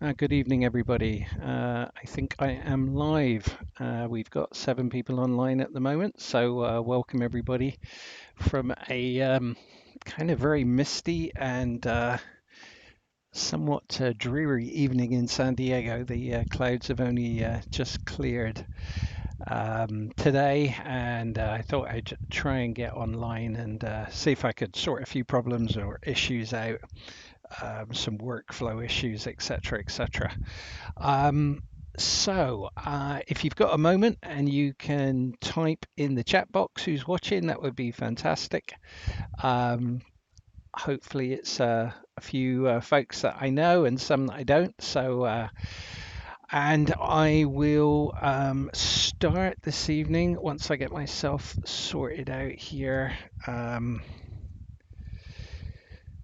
Good evening, everybody. I think I am live. We've got 7 people online at the moment, so welcome everybody from a kind of very misty and somewhat dreary evening in San Diego. The clouds have only just cleared today, and I thought I'd try and get online and see if I could sort a few problems or issues out, some workflow issues, etc., etc. If you've got a moment and you can type in the chat box who's watching, that would be fantastic. Um, Hopefully, it's a few folks that I know and some that I don't. And I will start this evening once I get myself sorted out here.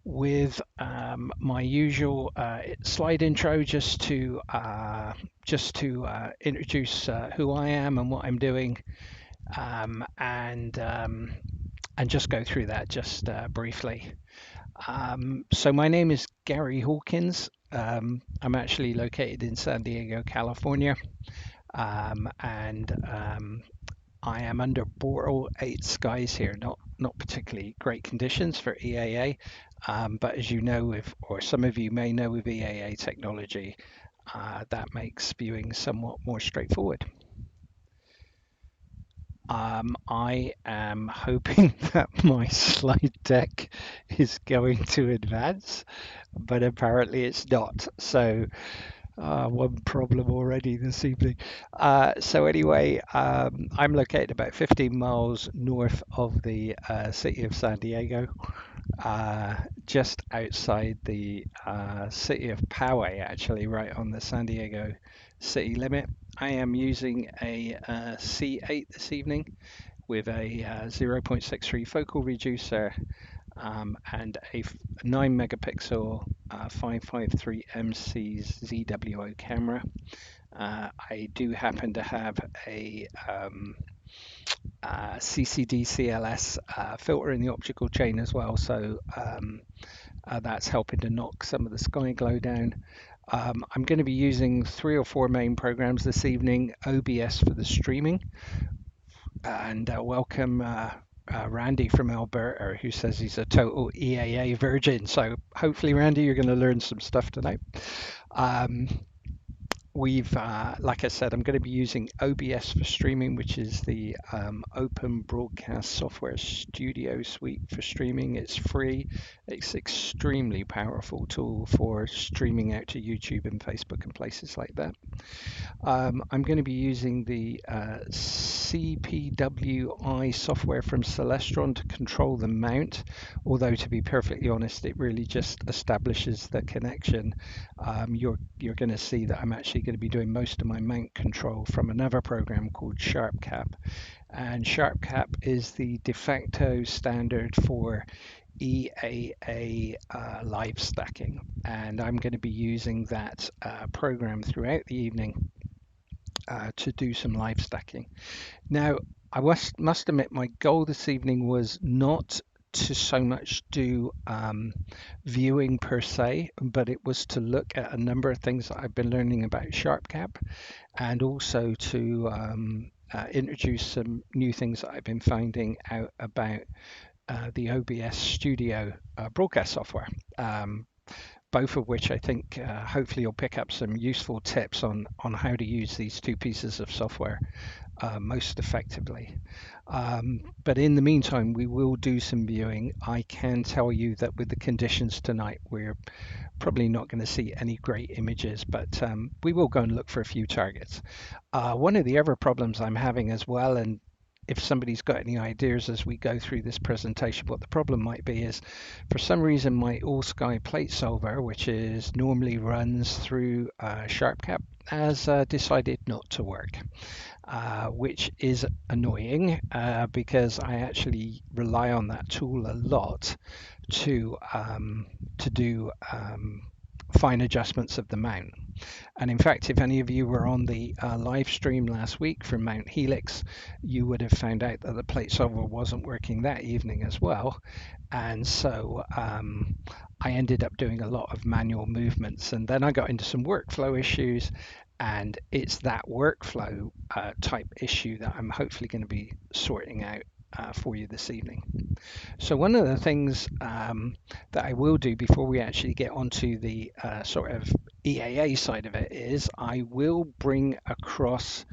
With my usual slide intro, just to introduce who I am and what I'm doing, and just go through that just briefly. So my name is Gary Hawkins. I'm actually located in San Diego, California, and I am under Boreal 8 skies here, not particularly great conditions for EAA, but as you know, or some of you may know, with EAA technology, that makes viewing somewhat more straightforward. I am hoping that my slide deck is going to advance, but apparently it's not. So one problem already this evening. So anyway, I'm located about 15 miles north of the city of San Diego, just outside the city of Poway, actually, right on the San Diego city limit. I am using a C8 this evening with a 0.63 focal reducer, and a 9 megapixel 553 MC ZWO camera. I do happen to have a CCD CLS filter in the optical chain as well, so that's helping to knock some of the sky glow down. I'm going to be using 3 or 4 main programs this evening. OBS for the streaming, and welcome Randy from Alberta, who says he's a total EAA virgin. So hopefully, Randy, you're going to learn some stuff tonight. We've, like I said, I'm going to be using OBS for streaming, which is the Open Broadcast Software Studio suite for streaming. It's free. It's extremely powerful tool for streaming out to YouTube and Facebook and places like that. I'm going to be using the CPWI software from Celestron to control the mount, although to be perfectly honest, it really just establishes the connection. You're going to see that I'm actually going to be doing most of my mount control from another program called SharpCap, and SharpCap is the de facto standard for EAA live stacking, and I'm going to be using that program throughout the evening to do some live stacking. Now, I must admit, my goal this evening was not to so much do viewing per se, but it was to look at a number of things that I've been learning about SharpCap, and also to introduce some new things that I've been finding out about the OBS Studio broadcast software. Both of which I think hopefully you'll pick up some useful tips on how to use these two pieces of software most effectively. But in the meantime, we will do some viewing. I can tell you that with the conditions tonight, we're probably not going to see any great images, but we will go and look for a few targets. One of the other problems I'm having as well, and if somebody's got any ideas as we go through this presentation, what the problem might be is, for some reason, my All Sky plate solver, which is normally runs through SharpCap, has decided not to work, which is annoying because I actually rely on that tool a lot to do fine adjustments of the mount. And in fact, if any of you were on the live stream last week from Mount Helix, you would have found out that the plate solver wasn't working that evening as well. And so I ended up doing a lot of manual movements, and then I got into some workflow issues, and it's that workflow type issue that I'm hopefully going to be sorting out for you this evening. So one of the things that I will do before we actually get onto the sort of EAA side of it is I will bring across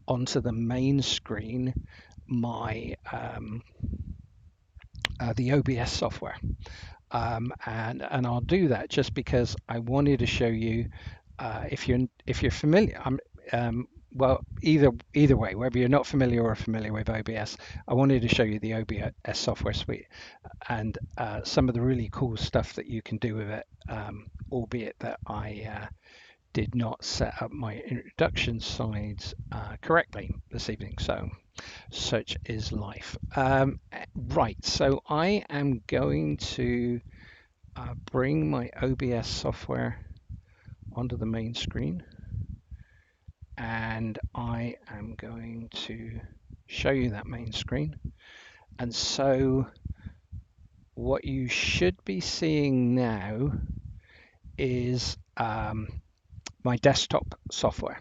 onto the main screen my the OBS software, and I'll do that just because I wanted to show you if you're familiar. Well, either way, whether you're not familiar or familiar with OBS, I wanted to show you the OBS software suite and some of the really cool stuff that you can do with it, albeit that I did not set up my introduction slides correctly this evening. So such is life. Right, so I am going to bring my OBS software onto the main screen, and I am going to show you that main screen. And so what you should be seeing now is my desktop software.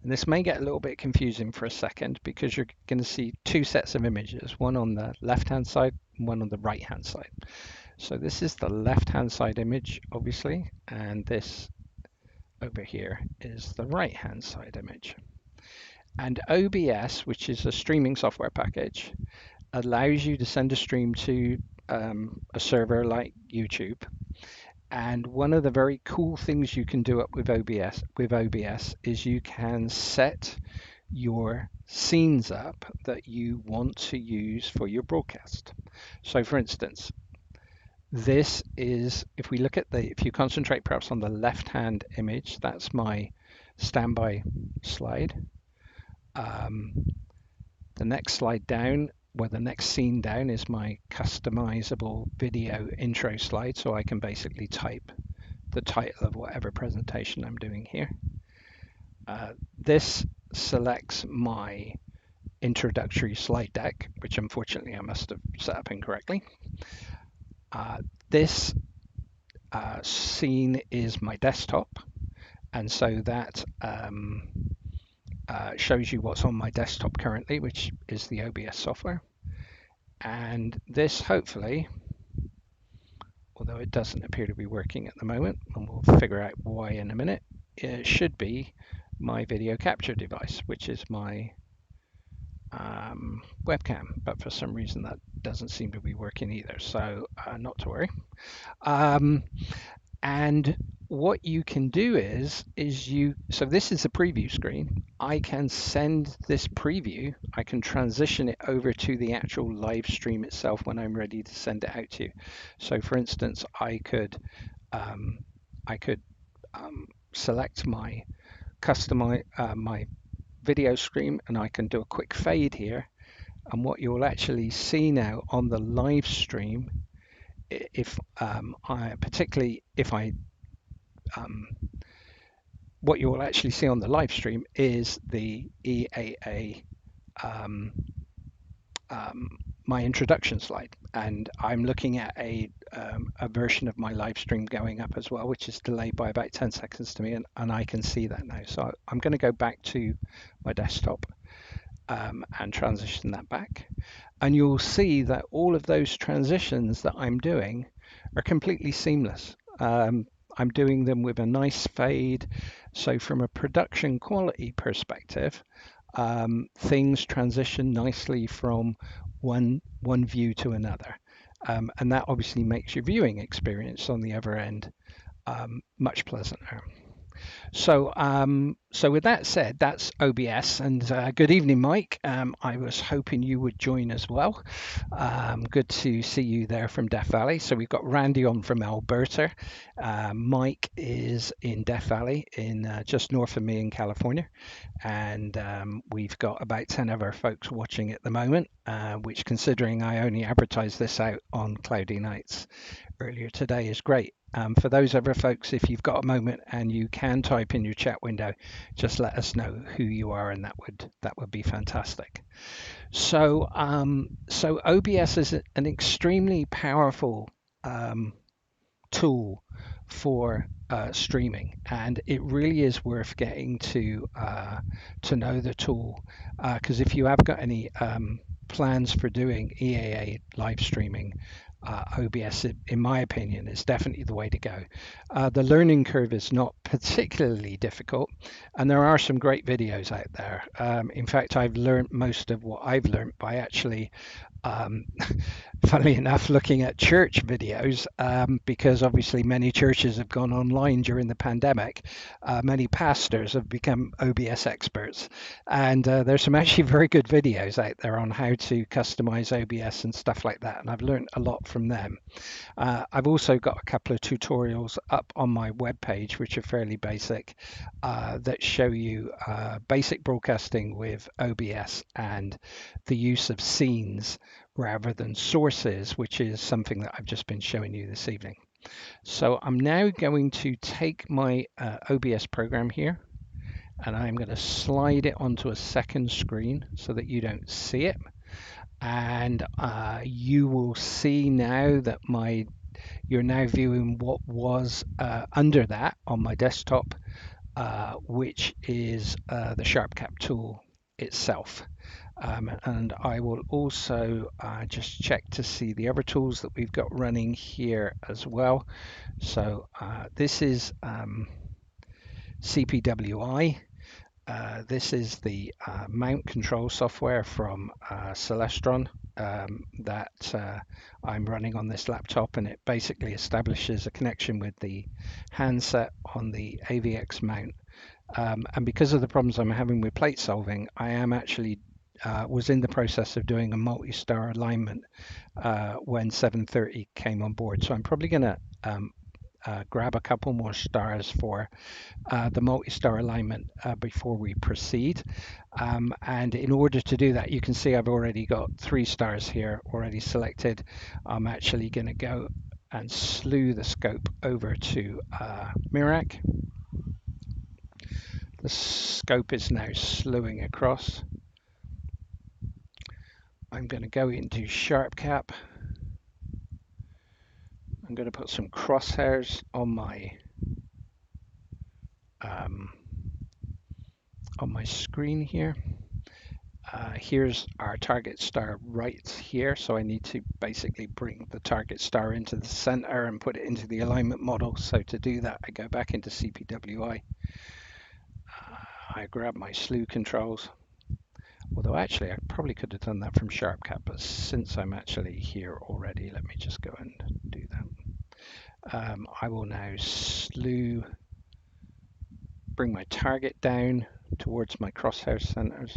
And this may get a little bit confusing for a second because you're going to see two sets of images, one on the left-hand side and one on the right-hand side. So this is the left-hand side image, obviously, and this over here is the right-hand side image. And OBS, which is a streaming software package, allows you to send a stream to a server like YouTube. And one of the very cool things you can do up with OBS is you can set your scenes up that you want to use for your broadcast. So for instance, this is, if we look at if you concentrate perhaps on the left-hand image, that's my standby slide. The next slide down, well, the next scene down is my customizable video intro slide, so I can basically type the title of whatever presentation I'm doing here. This selects my introductory slide deck, which unfortunately I must have set up incorrectly. This scene is my desktop, and so that shows you what's on my desktop currently, which is the OBS software. And this, hopefully, although it doesn't appear to be working at the moment, and we'll figure out why in a minute, it should be my video capture device, which is my webcam, but for some reason that doesn't seem to be working either, so not to worry. And what you can do is so this is a preview screen. I can send this preview, I can transition it over to the actual live stream itself when I'm ready to send it out to you. So for instance, I could select my my video stream, and I can do a quick fade here. And what you'll actually see now on the live stream, what you will actually see on the live stream is the EAA, my introduction slide, and I'm looking at a version of my live stream going up as well, which is delayed by about 10 seconds to me, and I can see that now. So I'm going to go back to my desktop and transition that back, and you'll see that all of those transitions that I'm doing are completely seamless. I'm doing them with a nice fade, so from a production quality perspective, things transition nicely from one view to another, and that obviously makes your viewing experience on the other end much pleasanter. So with that said, that's OBS, and good evening, Mike. I was hoping you would join as well. Good to see you there from Death Valley. So we've got Randy on from Alberta. Mike is in Death Valley, in just north of me in California, and we've got about 10 other folks watching at the moment, which, considering I only advertised this out on cloudy nights earlier today, is great. For those other folks, if you've got a moment and you can type in your chat window, just let us know who you are, and that would be fantastic. So so OBS is an extremely powerful tool for streaming, and it really is worth getting to know the tool, because if you have got any plans for doing EAA live streaming, OBS, in my opinion, is definitely the way to go. The learning curve is not particularly difficult, and there are some great videos out there. In fact, I've learned most of what I've learned by actually funnily enough, looking at church videos, because obviously many churches have gone online during the pandemic. Many pastors have become OBS experts, and there's some actually very good videos out there on how to customize OBS and stuff like that, and I've learned a lot from them. I've also got a couple of tutorials up on my webpage, which are fairly basic, that show you basic broadcasting with OBS and the use of scenes rather than sources, which is something that I've just been showing you this evening. So I'm now going to take my OBS program here, and I'm going to slide it onto a second screen so that you don't see it. And you will see now that you're now viewing what was under that on my desktop, which is the SharpCap tool itself. And I will also just check to see the other tools that we've got running here as well. So this is CPWI. This is the mount control software from Celestron that I'm running on this laptop, and it basically establishes a connection with the handset on the AVX mount. And because of the problems I'm having with plate solving, I am actually was in the process of doing a multi-star alignment when 730 came on board. So I'm probably going to grab a couple more stars for the multi-star alignment before we proceed. And in order to do that, you can see I've already got 3 stars here already selected. I'm actually going to go and slew the scope over to Mirac. The scope is now slewing across. I'm going to go into SharpCap. I'm going to put some crosshairs on my screen here. Here's our target star right here, so I need to basically bring the target star into the center and put it into the alignment model. So to do that, I go back into CPWI. I grab my slew controls, although actually I probably could have done that from SharpCap, but since I'm actually here already, let me just go and do that. I will now bring my target down towards my crosshair centers.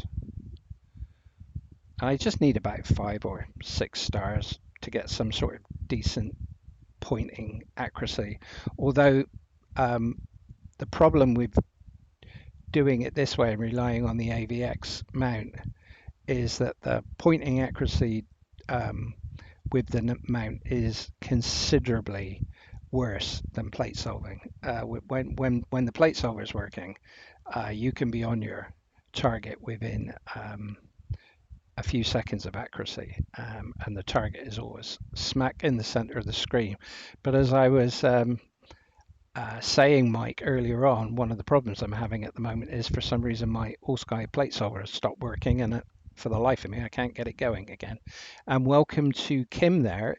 I just need about 5 or 6 stars to get some sort of decent pointing accuracy. Although the problem with doing it this way and relying on the AVX mount is that the pointing accuracy with the mount is considerably worse than plate solving. When the plate solver is working, you can be on your target within a few seconds of accuracy, and the target is always smack in the center of the screen. But as I was saying, Mike, earlier on, one of the problems I'm having at the moment is for some reason my AllSky plate solver has stopped working, and for the life of me, I can't get it going again. And welcome to Kim there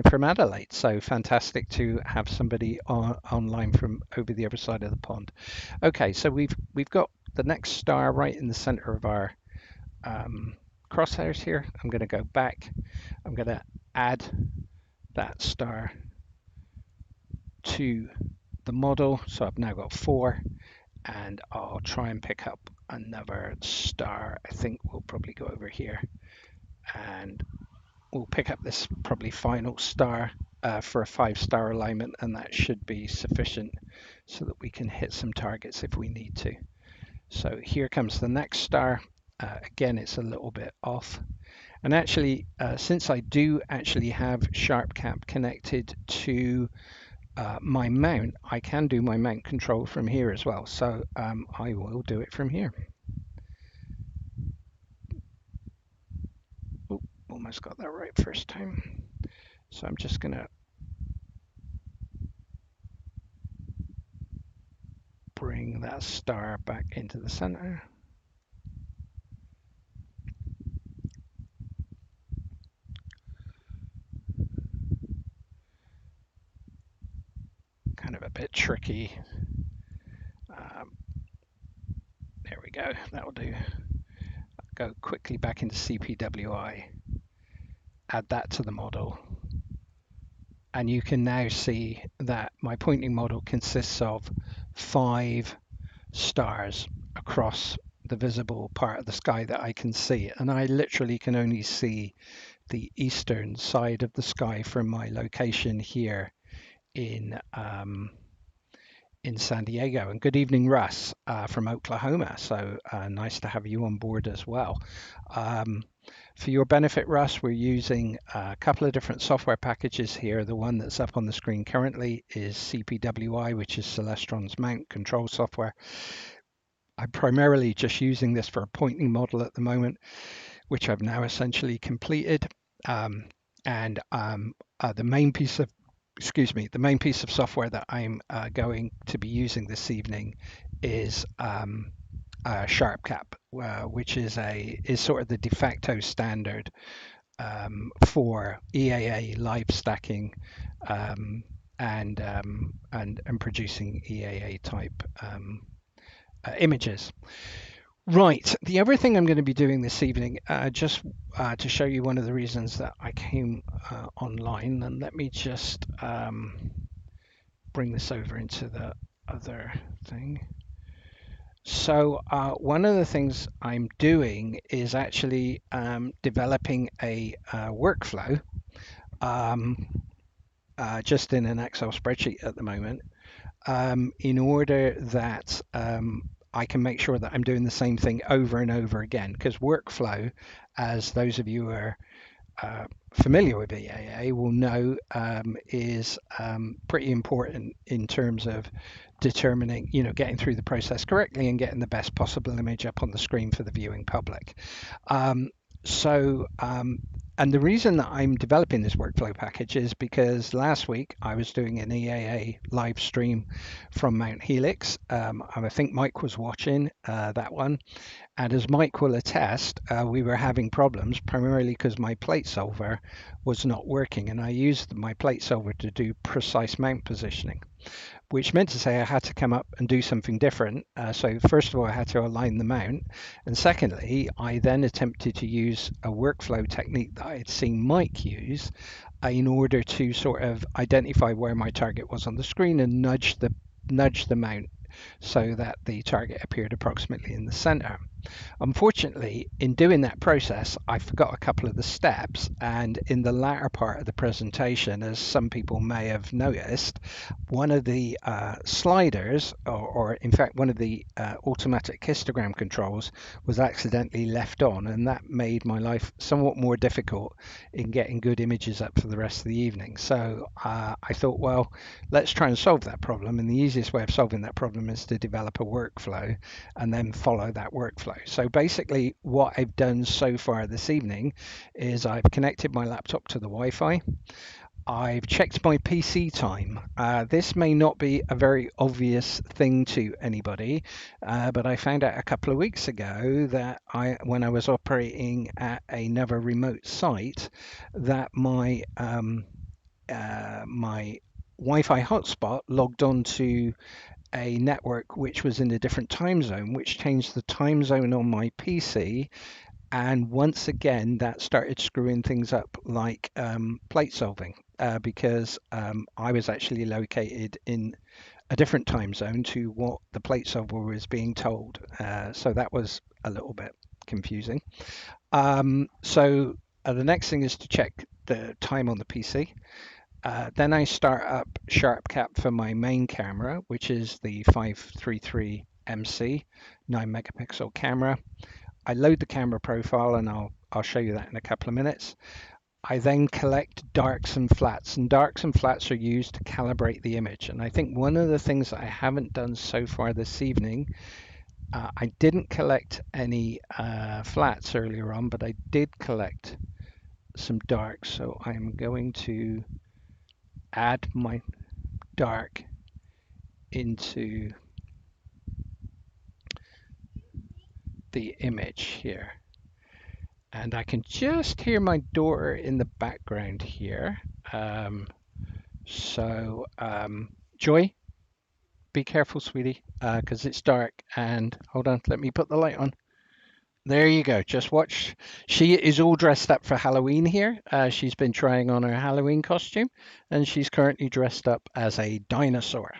from Adelaide. So fantastic to have somebody online from over the other side of the pond. Okay, so we've got the next star right in the center of our crosshairs here. I'm going to go back. I'm going to add that star to the model. So I've now got 4, and I'll try and pick up another star. I think we'll probably go over here, and we'll pick up this probably final star for a 5-star alignment, and that should be sufficient so that we can hit some targets if we need to. So here comes the next star. Again, it's a little bit off. And actually, since I do actually have SharpCap connected to my mount, I can do my mount control from here as well. So I will do it from here. Ooh, almost got that right first time. So I'm just going to bring that star back into the center. Kind of a bit tricky. There we go, that'll do. Go quickly back into CPWI, add that to the model. And you can now see that my pointing model consists of 5 stars across the visible part of the sky that I can see. And I literally can only see the eastern side of the sky from my location here in San Diego. And good evening, Russ, from Oklahoma. So nice to have you on board as well. For your benefit, Russ, we're using a couple of different software packages here. The one that's up on the screen currently is CPWI, which is Celestron's mount control software. I'm primarily just using this for a pointing model at the moment, which I've now essentially completed. The main piece of software that I'm going to be using this evening is SharpCap, which is sort of the de facto standard for EAA live stacking and producing EAA type images. Right, the other thing I'm going to be doing this evening, just to show you one of the reasons that I came online, and let me just bring this over into the other thing. So one of the things I'm doing is actually developing a workflow just in an Excel spreadsheet at the moment in order that I can make sure that I'm doing the same thing over and over again, because workflow, as those of you who are familiar with EAA will know, is pretty important in terms of determining, getting through the process correctly and getting the best possible image up on the screen for the viewing public. And the reason that I'm developing this workflow package is because last week I was doing an EAA live stream from Mount Helix. And I think Mike was watching that one. And as Mike will attest, we were having problems primarily because my plate solver was not working. And I used my plate solver to do precise mount positioning, which meant to say I had to come up and do something different. So first of all, I had to align the mount. And secondly, I then attempted to use a workflow technique that I had seen Mike use in order to sort of identify where my target was on the screen and nudge the mount so that the target appeared approximately in the center. Unfortunately, in doing that process, I forgot a couple of the steps, and in the latter part of the presentation, as some people may have noticed, one of the sliders, or in fact one of the automatic histogram controls, was accidentally left on, and that made my life somewhat more difficult in getting good images up for the rest of the evening. So I thought, well, let's try and solve that problem, and the easiest way of solving that problem is to develop a workflow and then follow that workflow. So basically what I've done so far this evening is I've connected my laptop to the Wi-Fi. I've checked my PC time. This may not be a very obvious thing to anybody, but I found out a couple of weeks ago that when I was operating at another remote site, that my my Wi-Fi hotspot logged on to a network which was in a different time zone, which changed the time zone on my PC. And once again, that started screwing things up like plate solving, because I was actually located in a different time zone to what the plate solver was being told. So that was a little bit confusing. So the next thing is to check the time on the PC. Then I start up SharpCap for my main camera, which is the 533 MC 9 megapixel camera. I load the camera profile, and I'll show you that in a couple of minutes. I then collect darks and flats, and darks and flats are used to calibrate the image. And I think one of the things that I haven't done so far this evening, I didn't collect any flats earlier on, but I did collect some darks. So I'm going to add my dark into the image here. And I can just hear my daughter in the background here. Joy, be careful, sweetie, because it's dark. And hold on, let me put the light on. There you go. Just watch. She is all dressed up for Halloween here. She's been trying on her Halloween costume, and she's currently dressed up as a dinosaur.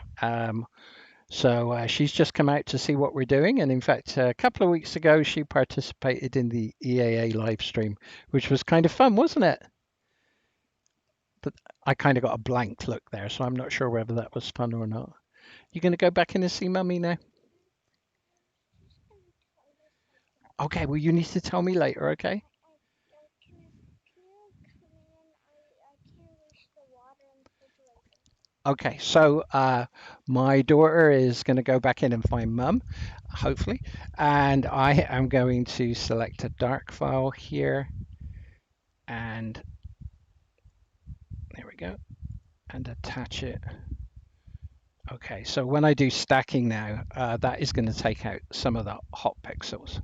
So she's just come out to see what we're doing. And in fact, a couple of weeks ago, she participated in the EAA live stream, which was kind of fun, wasn't it? But I kind of got a blank look there, so I'm not sure whether that was fun or not. You going to go back in and see Mummy now? Okay, well, you need to tell me later, okay? Okay, so my daughter is going to go back in and find Mum, hopefully, and I am going to select a dark file here, and there we go, and attach it. Okay, so when I do stacking now, that is going to take out some of the hot pixels.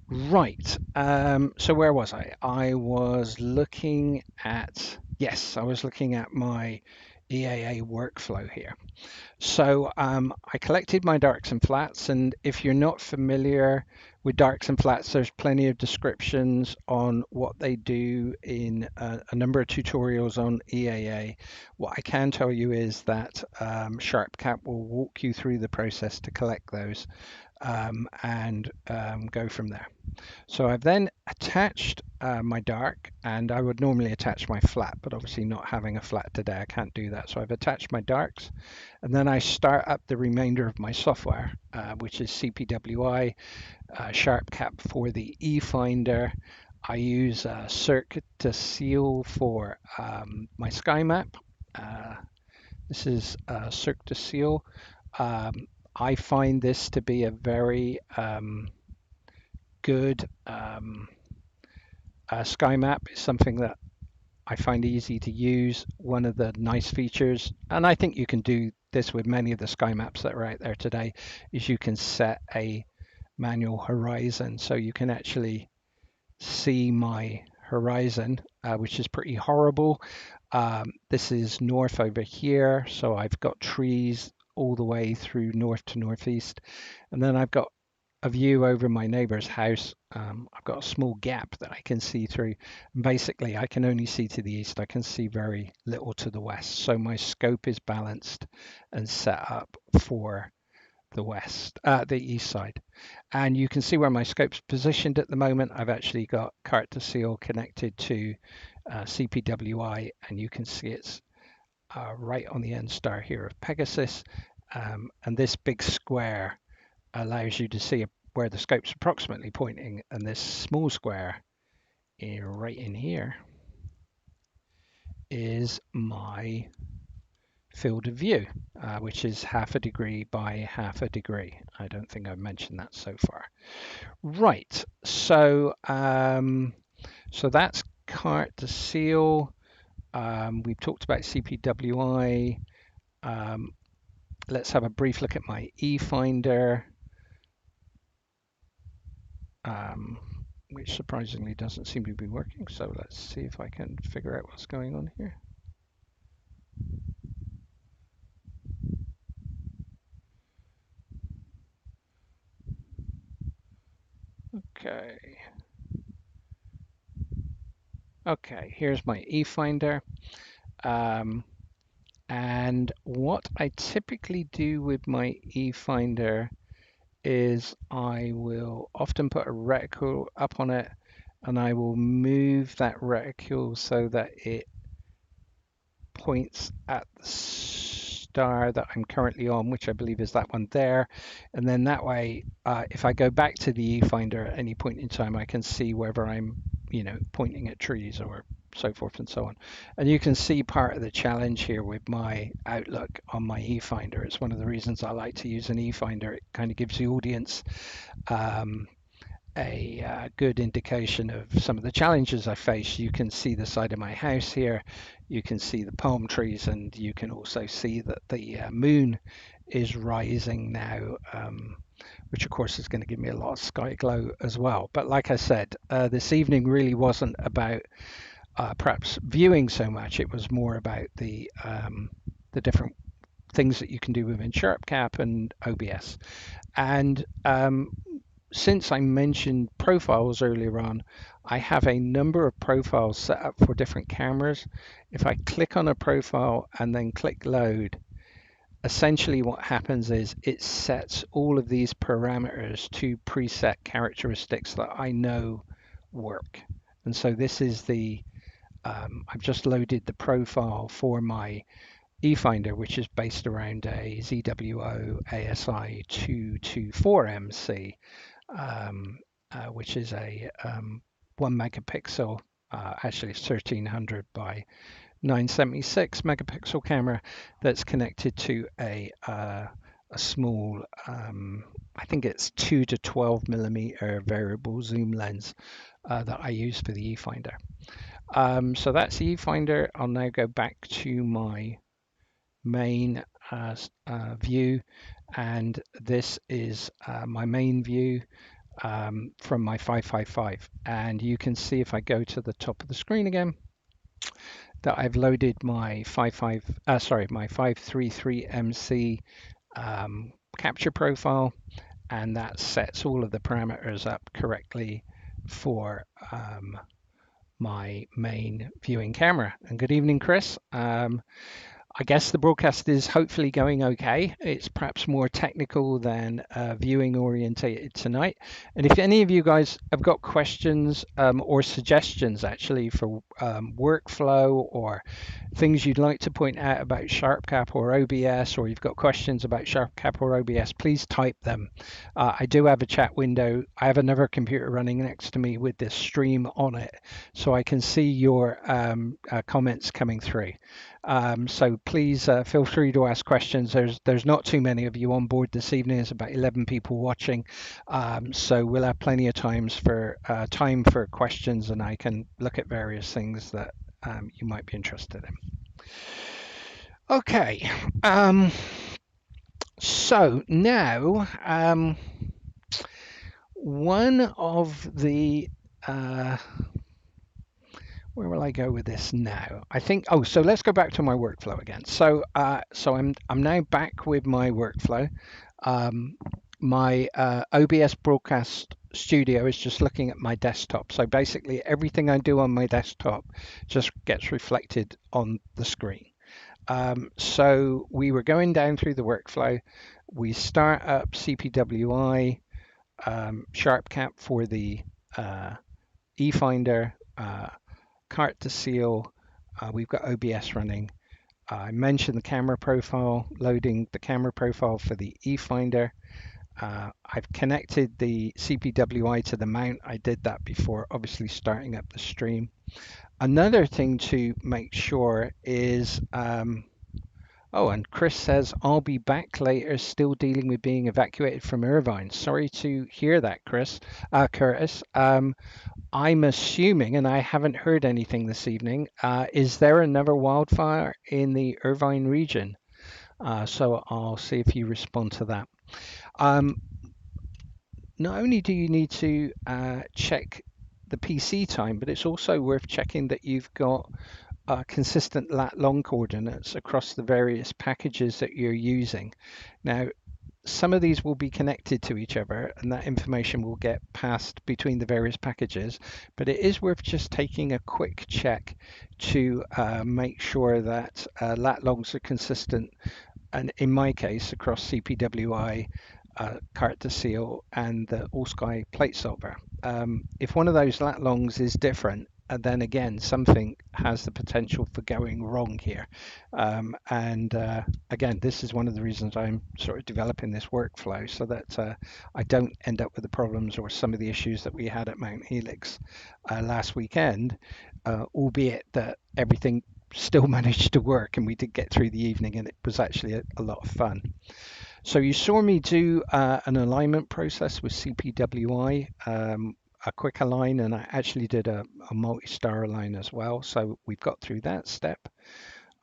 Right, so where was I? I was looking at, yes, I was looking at my EAA workflow here. So I collected my darks and flats, and if you're not familiar with darks and flats, there's plenty of descriptions on what they do in a number of tutorials on EAA. What I can tell you is that SharpCap will walk you through the process to collect those and go from there. So I've then attached my dark, and I would normally attach my flat, but obviously not having a flat today, I can't do that. So I've attached my darks, and then I start up the remainder of my software, which is CPWI, SharpCap for the eFinder. I use Circuit to Seal for my sky map. This is Circuit to Seal. I find this to be a very good sky map. Is something that I find easy to use. One of the nice features, and I think you can do this with many of the sky maps that are out there today, is you can set a manual horizon, so you can actually see my horizon, which is pretty horrible. This is north over here, so I've got trees all the way through north to northeast, and then I've got a view over my neighbor's house. I've got a small gap that I can see through. And basically, I can only see to the east. I can see very little to the west. So my scope is balanced and set up for the west, the east side. And you can see where my scope's positioned at the moment. I've actually got Cartes du Ciel connected to CPWI, and you can see it's right on the end star here of Pegasus. And this big square allows you to see where the scope's approximately pointing, and this small square right in here is my field of view, which is 1/2 degree by 1/2 degree. I don't think I've mentioned that so far. Right, so so that's Cartes du Ciel. We've talked about CPWI. Let's have a brief look at my eFinder, which surprisingly doesn't seem to be working. So let's see if I can figure out what's going on here. Okay. Okay, here's my eFinder. And what I typically do with my eFinder is I will often put a reticule up on it, and I will move that reticule so that it points at the star that I'm currently on, which I believe is that one there. And then that way, if I go back to the eFinder at any point in time, I can see whether I'm, pointing at trees or so forth and so on. And you can see part of the challenge here with my outlook on my eFinder. It's one of the reasons I like to use an eFinder. It kind of gives the audience a good indication of some of the challenges I face. You can see the side of my house here, you can see the palm trees, and you can also see that the moon is rising now, which of course is going to give me a lot of sky glow as well. But like I said, this evening really wasn't about perhaps viewing so much. It was more about the different things that you can do within SharpCap and OBS. And since I mentioned profiles earlier on, I have a number of profiles set up for different cameras. If I click on a profile and then click load, essentially what happens is it sets all of these parameters to preset characteristics that I know work. And so this is the, I've just loaded the profile for my eFinder, which is based around a ZWO ASI 224MC. Which is a 1 megapixel, actually it's 1300 by 976 megapixel camera that's connected to a small, I think it's 2 to 12 millimeter variable zoom lens that I use for the eFinder. So that's the eFinder. I'll now go back to my main view, and this is my main view from my 555, and you can see if I go to the top of the screen again that I've loaded my 533MC capture profile, and that sets all of the parameters up correctly for my main viewing camera. And good evening, Chris. I guess the broadcast is hopefully going okay. It's perhaps more technical than viewing orientated tonight. And if any of you guys have got questions or suggestions actually for workflow or things you'd like to point out about SharpCap or OBS, or you've got questions about SharpCap or OBS, please type them. I do have a chat window. I have another computer running next to me with this stream on it, so I can see your comments coming through. So please feel free to ask questions. There's not too many of you on board this evening. There's about 11 people watching, so we'll have plenty of time for questions, and I can look at various things that you might be interested in. Okay, so now one of the where will I go with this now? I think, so let's go back to my workflow again. So I'm now back with my workflow. My OBS Broadcast Studio is just looking at my desktop. So basically everything I do on my desktop just gets reflected on the screen. So we were going down through the workflow. We start up CPWI, SharpCap for the eFinder, Cartes du Ciel, we've got OBS running. I mentioned the camera profile, loading the camera profile for the eFinder. I've connected the CPWI to the mount. I did that before obviously starting up the stream. Another thing to make sure is, and Chris says, I'll be back later, still dealing with being evacuated from Irvine. Sorry to hear that, Curtis. I'm assuming, and I haven't heard anything this evening, is there another wildfire in the Irvine region? So I'll see if you respond to that. Not only do you need to check the PC time, but it's also worth checking that you've got consistent lat long coordinates across the various packages that you're using. Now, some of these will be connected to each other, and that information will get passed between the various packages, but it is worth just taking a quick check to make sure that lat longs are consistent, and in my case across CPWI, Cartes du Ciel, and the All Sky plate solver. If one of those lat longs is different, and then again something has the potential for going wrong here, again, this is one of the reasons I'm sort of developing this workflow, so that I don't end up with the problems or some of the issues that we had at Mount Helix last weekend, albeit that everything still managed to work and we did get through the evening, and it was actually a lot of fun. So you saw me do an alignment process with CPWI, a quick align, and I actually did a multi-star align as well. So we've got through that step.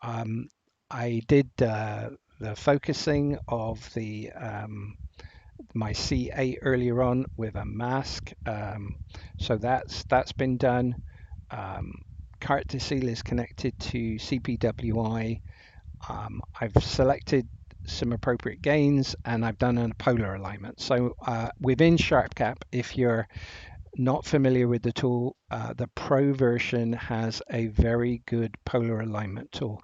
I did the focusing of the my C8 earlier on with a mask. So that's been done. Cartes du Ciel is connected to CPWI. I've selected some appropriate gains and I've done a polar alignment. So within SharpCap, if you're not familiar with the tool, the Pro version has a very good polar alignment tool.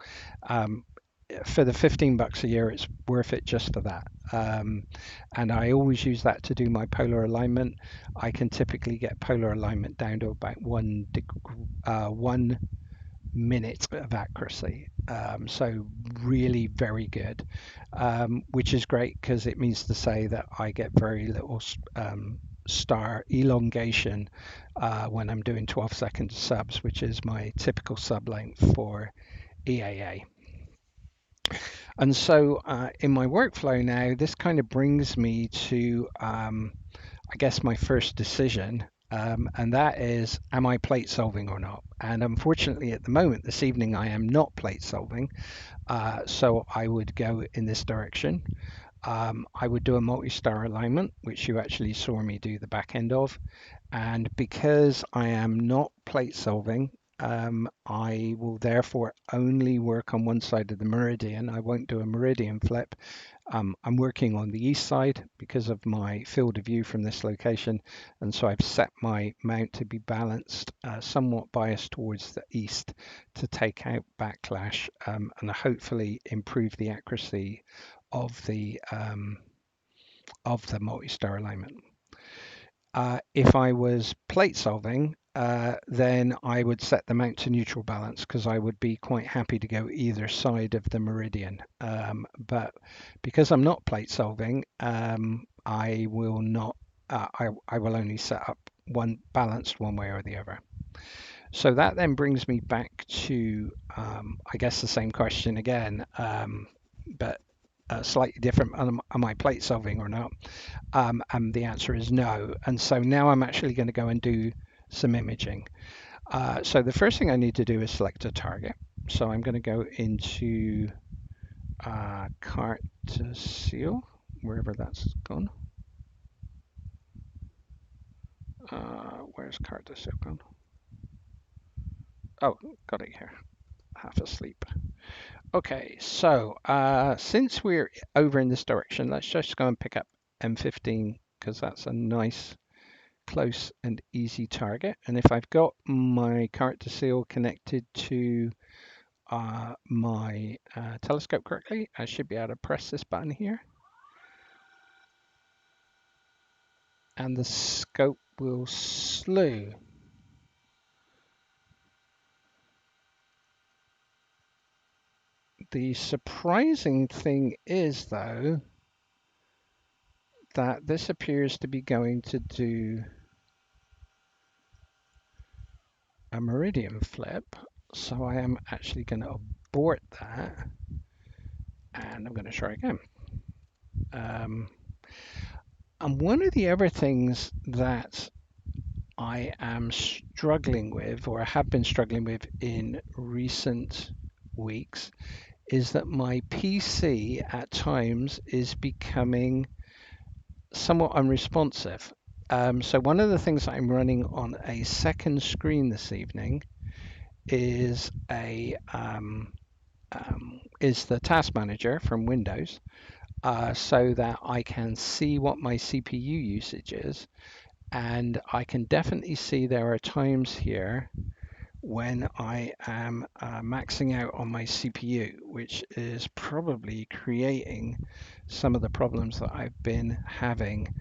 For the $15 a year, it's worth it just for that. And I always use that to do my polar alignment. I can typically get polar alignment down to about 1 minute of accuracy. So really very good, which is great because it means to say that I get very little star elongation when I'm doing 12-second subs, which is my typical sub length for EAA. And so in my workflow now, this kind of brings me to, I guess, my first decision, and that is, am I plate solving or not? And unfortunately, at the moment, this evening, I am not plate solving. So I would go in this direction. I would do a multi-star alignment, which you actually saw me do the back end of. And because I am not plate solving, I will therefore only work on one side of the meridian. I won't do a meridian flip. I'm working on the east side because of my field of view from this location. And so I've set my mount to be balanced, somewhat biased towards the east to take out backlash and hopefully improve the accuracy of the multi-star alignment. If I was plate solving, then I would set the mount to neutral balance because I would be quite happy to go either side of the meridian. But because I'm not plate solving, I will not. I will only set up one balanced one way or the other. So that then brings me back to, I guess, the same question again, but slightly different. Am I plate solving or not? And the answer is no. And so now I'm actually going to go and do some imaging. So the first thing I need to do is select a target. So I'm going to go into Cartes du Ciel, wherever that's gone. Where's Cartes du Ciel gone? Oh, got it here. Half asleep. Okay, so since we're over in this direction, let's just go and pick up M15 because that's a nice, close and easy target. And if I've got my Cartes du Ciel connected to my telescope correctly, I should be able to press this button here. And the scope will slew. The surprising thing is, though, that this appears to be going to do a meridian flip. So I am actually going to abort that. And I'm going to try again. And one of the other things that I am struggling with, or have been struggling with in recent weeks, is that my PC at times is becoming somewhat unresponsive. So one of the things that I'm running on a second screen this evening is the Task Manager from Windows, so that I can see what my CPU usage is. And I can definitely see there are times here when I am maxing out on my CPU, which is probably creating some of the problems that I've been having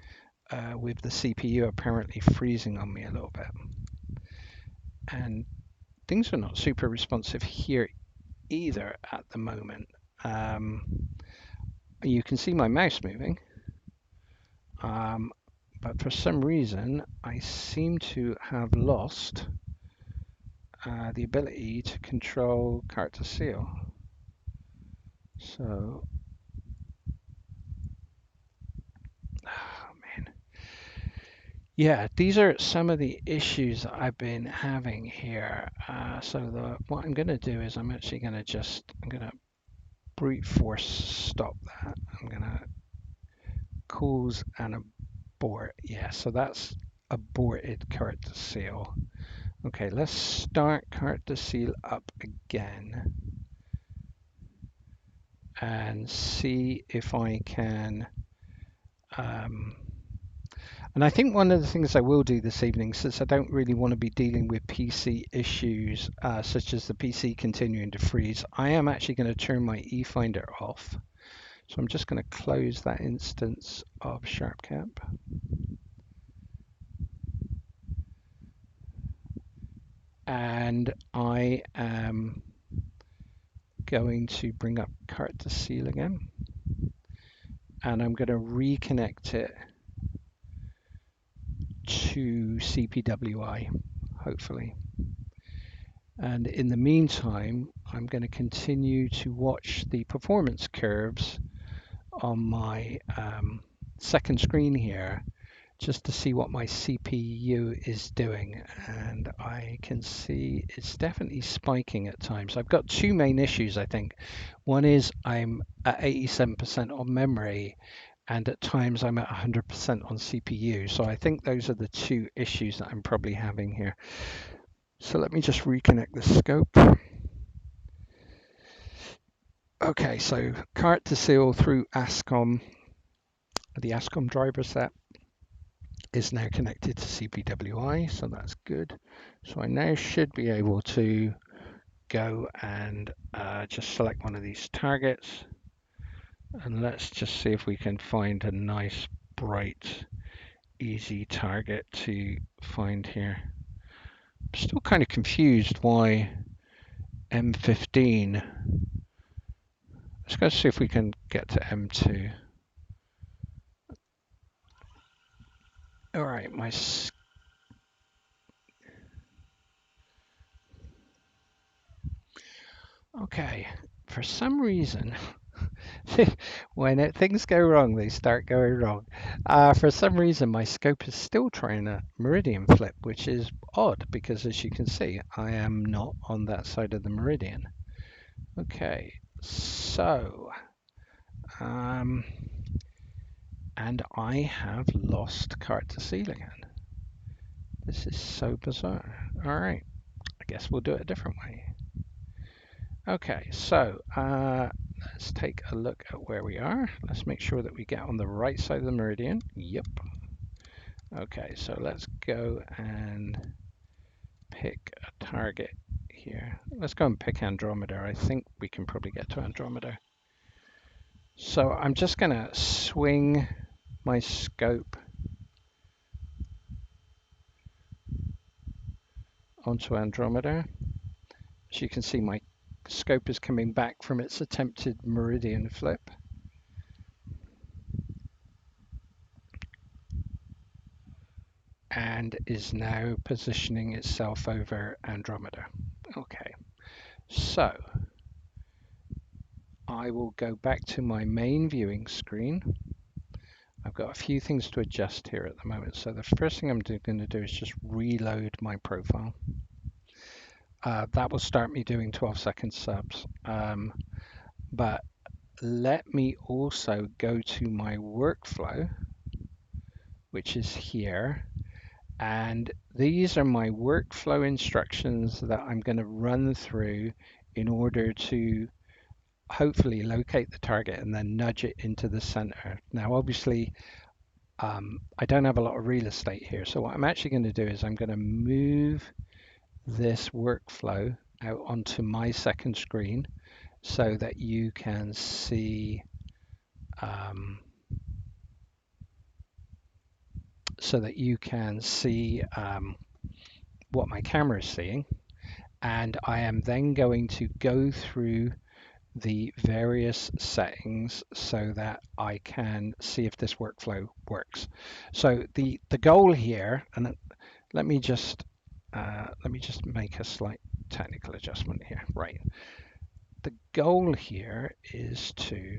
with the CPU apparently freezing on me a little bit. And things are not super responsive here either at the moment. You can see my mouse moving, but for some reason I seem to have lost the ability to control Cartes du Ciel. So, oh man. Yeah, these are some of the issues that I've been having here. What I'm going to do is I'm going to brute force stop that. I'm going to cause an abort. Yeah, so that's aborted Cartes du Ciel. Okay, let's start Cartes du Ciel up again and see if I can. And I think one of the things I will do this evening, since I don't really want to be dealing with PC issues such as the PC continuing to freeze, I am actually going to turn my eFinder off. So I'm just going to close that instance of SharpCap. And I am going to bring up Cartes du Ciel again. And I'm going to reconnect it to CPWI, hopefully. And in the meantime, I'm going to continue to watch the performance curves on my second screen here, just to see what my CPU is doing. And I can see it's definitely spiking at times. I've got two main issues, I think. One is I'm at 87% on memory, and at times I'm at 100% on CPU. So I think those are the two issues that I'm probably having here. So let me just reconnect the scope. Okay, so Cartes du Ciel through ASCOM, the ASCOM driver set is now connected to CPWI, so that's good. So I now should be able to go and just select one of these targets, and let's just see if we can find a nice, bright, easy target to find here. I'm still kind of confused why M15. Let's go see if we can get to M2. All right, okay. For some reason, when things go wrong, they start going wrong. For some reason, my scope is still trying a meridian flip, which is odd because, as you can see, I am not on that side of the meridian. Okay, so, and I have lost Cartes du Ciel again. This is so bizarre. All right, I guess we'll do it a different way. Okay, so let's take a look at where we are. Let's make sure that we get on the right side of the meridian. Yep. Okay, so let's go and pick a target here. Let's go and pick Andromeda. I think we can probably get to Andromeda. So I'm just going to swing my scope onto Andromeda. As you can see, my scope is coming back from its attempted meridian flip. And is now positioning itself over Andromeda. Okay, so I will go back to my main viewing screen. I've got a few things to adjust here at the moment. So the first thing I'm going to do is just reload my profile. That will start me doing 12-second subs. But let me also go to my workflow, which is here. And these are my workflow instructions that I'm going to run through in order to hopefully locate the target and then nudge it into the center. Now, obviously, I don't have a lot of real estate here. So what I'm actually going to do is I'm going to move this workflow out onto my second screen so that you can see what my camera is seeing, and I am then going to go through the various settings so that I can see if this workflow works. So the goal here, and let me just make a slight technical adjustment here. Right. The goal here is to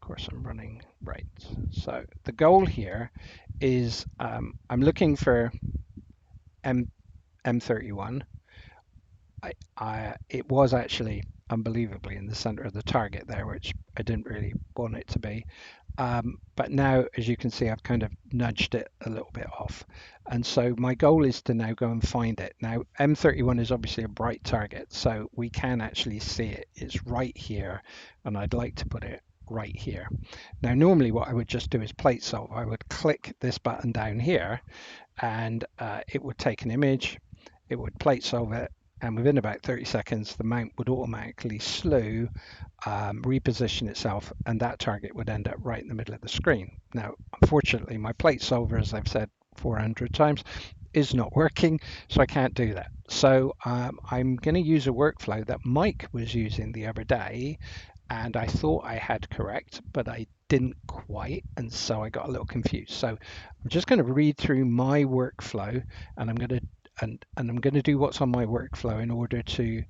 course I'm running right. So the goal here is I'm looking for M31. It was actually unbelievably in the center of the target there, which I didn't really want it to be. But now, as you can see, I've kind of nudged it a little bit off. And so my goal is to now go and find it. Now, M31 is obviously a bright target, so we can actually see it. It's right here, and I'd like to put it right here. Now, normally what I would just do is plate solve. I would click this button down here, and it would take an image, it would plate solve it, and within about 30 seconds, the mount would automatically slew, reposition itself, and that target would end up right in the middle of the screen. Now, unfortunately, my plate solver, as I've said 400 times, is not working, so I can't do that. So I'm going to use a workflow that Mike was using the other day, and I thought I had correct, but I didn't quite, and so I got a little confused. So I'm just going to read through my workflow, and I'm going to do what's on my workflow in order to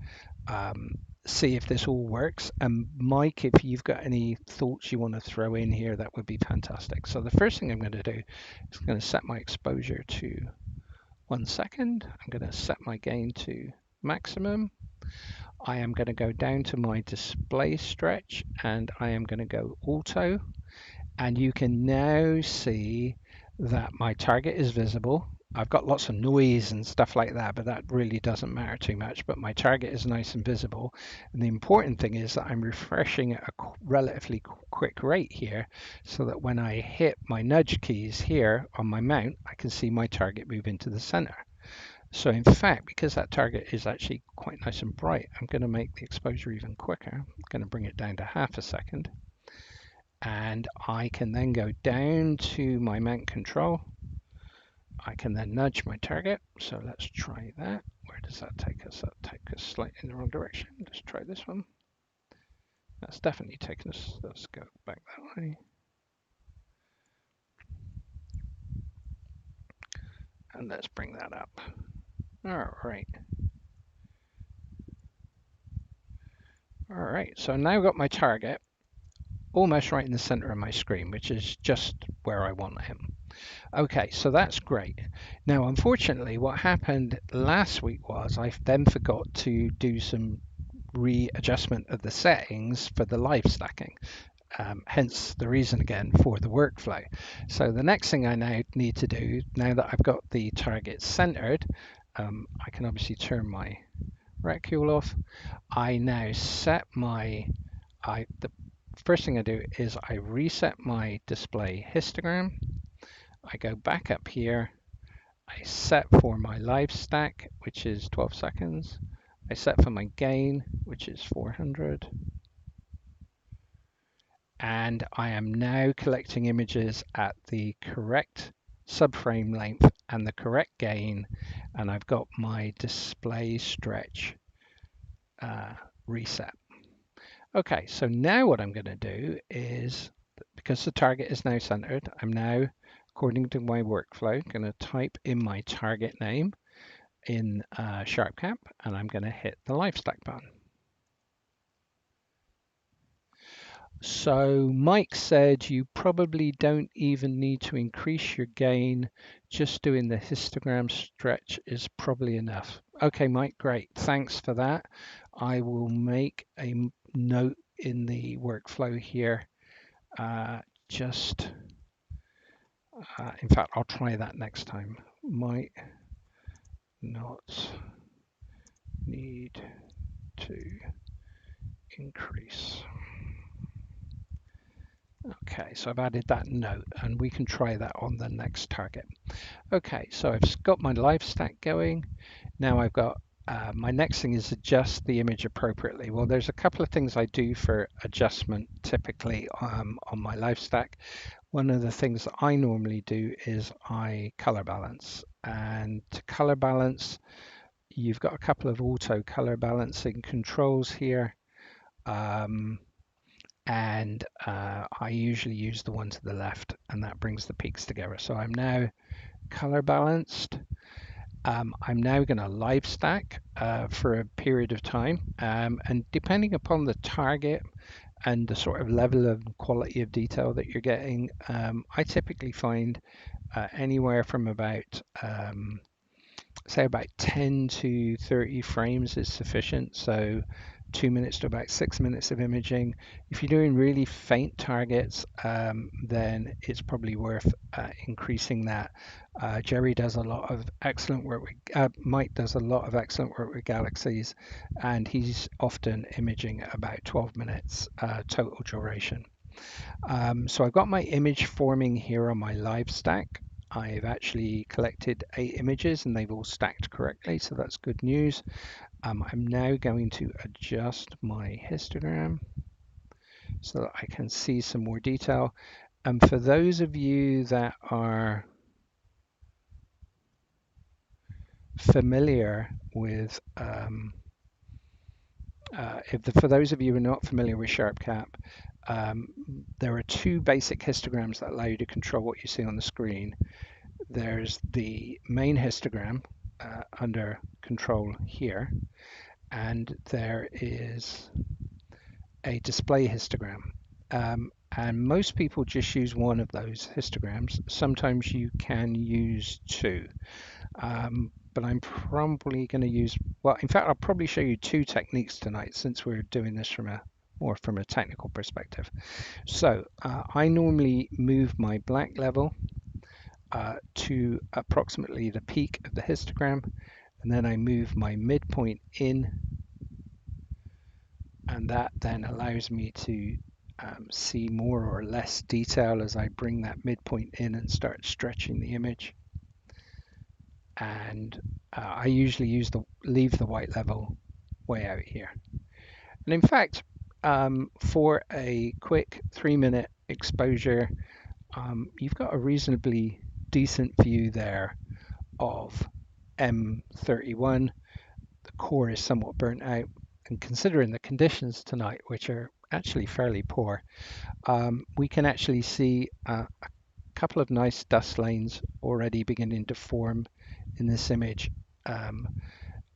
see if this all works. And Mike, if you've got any thoughts you want to throw in here, that would be fantastic. So the first thing I'm going to do is I'm going to set my exposure to 1 second. I'm going to set my gain to maximum. I am going to go down to my display stretch, and I am going to go auto. And you can now see that my target is visible. I've got lots of noise and stuff like that, but that really doesn't matter too much. But my target is nice and visible. And the important thing is that I'm refreshing at a relatively quick rate here, so that when I hit my nudge keys here on my mount, I can see my target move into the center. So in fact, because that target is actually quite nice and bright, I'm going to make the exposure even quicker. I'm going to bring it down to ½ a second. And I can then go down to my mount control. I can then nudge my target. So let's try that. Where does that take us? That takes us slightly in the wrong direction. Let's try this one. That's definitely taken us. Let's go back that way. And let's bring that up. All right. All right. So now I've got my target almost right in the center of my screen, which is just where I want him. Okay, so that's great. Now, unfortunately, what happened last week was I then forgot to do some readjustment of the settings for the live stacking. Hence the reason again for the workflow. So the next thing I now need to do, now that I've got the target centered, I can obviously turn my reticule off. I now set my, the first thing I do is I reset my display histogram. I go back up here. I set for my live stack, which is 12 seconds. I set for my gain, which is 400. And I am now collecting images at the correct subframe length and the correct gain. And I've got my display stretch reset. Okay, so now what I'm going to do is, because the target is now centered, I'm now, according to my workflow, going to type in my target name in SharpCap, and I'm going to hit the live stack button. So Mike said you probably don't even need to increase your gain. Just doing the histogram stretch is probably enough. Okay, Mike, great. Thanks for that. I will make a note in the workflow here. In fact, I'll try that next time. Might not need to increase. Okay, so I've added that note, and we can try that on the next target. Okay, so I've got my live stack going. Now I've got my next thing is adjust the image appropriately. Well, there's a couple of things I do for adjustment typically on my live stack. One of the things that I normally do is I color balance. And to color balance, you've got a couple of auto color balancing controls here. and I usually use the one to the left, and that brings the peaks together. So I'm now color balanced. I'm now going to live stack for a period of time, and depending upon the target and the sort of level of quality of detail that you're getting, I typically find anywhere from about say about 10 to 30 frames is sufficient. So 2 minutes to about 6 minutes of imaging. If you're doing really faint targets, then it's probably worth increasing that. Jerry does a lot of excellent work with, Mike does a lot of excellent work with galaxies, and he's often imaging about 12 minutes total duration. So I've got my image forming here on my live stack. I've actually collected 8 images and they've all stacked correctly, so that's good news. I'm now going to adjust my histogram so that I can see some more detail. And for those of you that are familiar with, for those of you who are not familiar with SharpCap, there are 2 basic histograms that allow you to control what you see on the screen. There's the main histogram under control here, and there is a display histogram. And most people just use one of those histograms. Sometimes you can use 2. But I'm probably going to use, well, in fact, I'll probably show you 2 techniques tonight since we're doing this from a technical perspective. So I normally move my black level to approximately the peak of the histogram, and then I move my midpoint in, and that then allows me to see more or less detail as I bring that midpoint in and start stretching the image. And I usually leave the white level way out here. And in fact, for a quick 3-minute exposure, you've got a reasonably decent view there of M31. The core is somewhat burnt out, and considering the conditions tonight, which are actually fairly poor, we can actually see a couple of nice dust lanes already beginning to form in this image.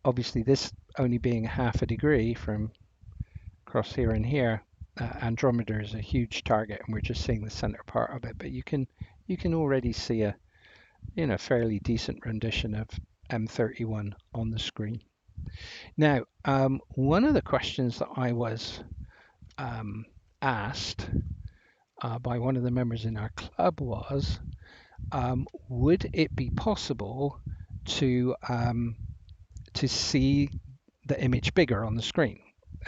Obviously, this only being half a degree from across here and here, Andromeda is a huge target, and we're just seeing the center part of it. But you can already see a fairly decent rendition of M31 on the screen. Now, one of the questions that I was asked by one of the members in our club was, would it be possible to see the image bigger on the screen?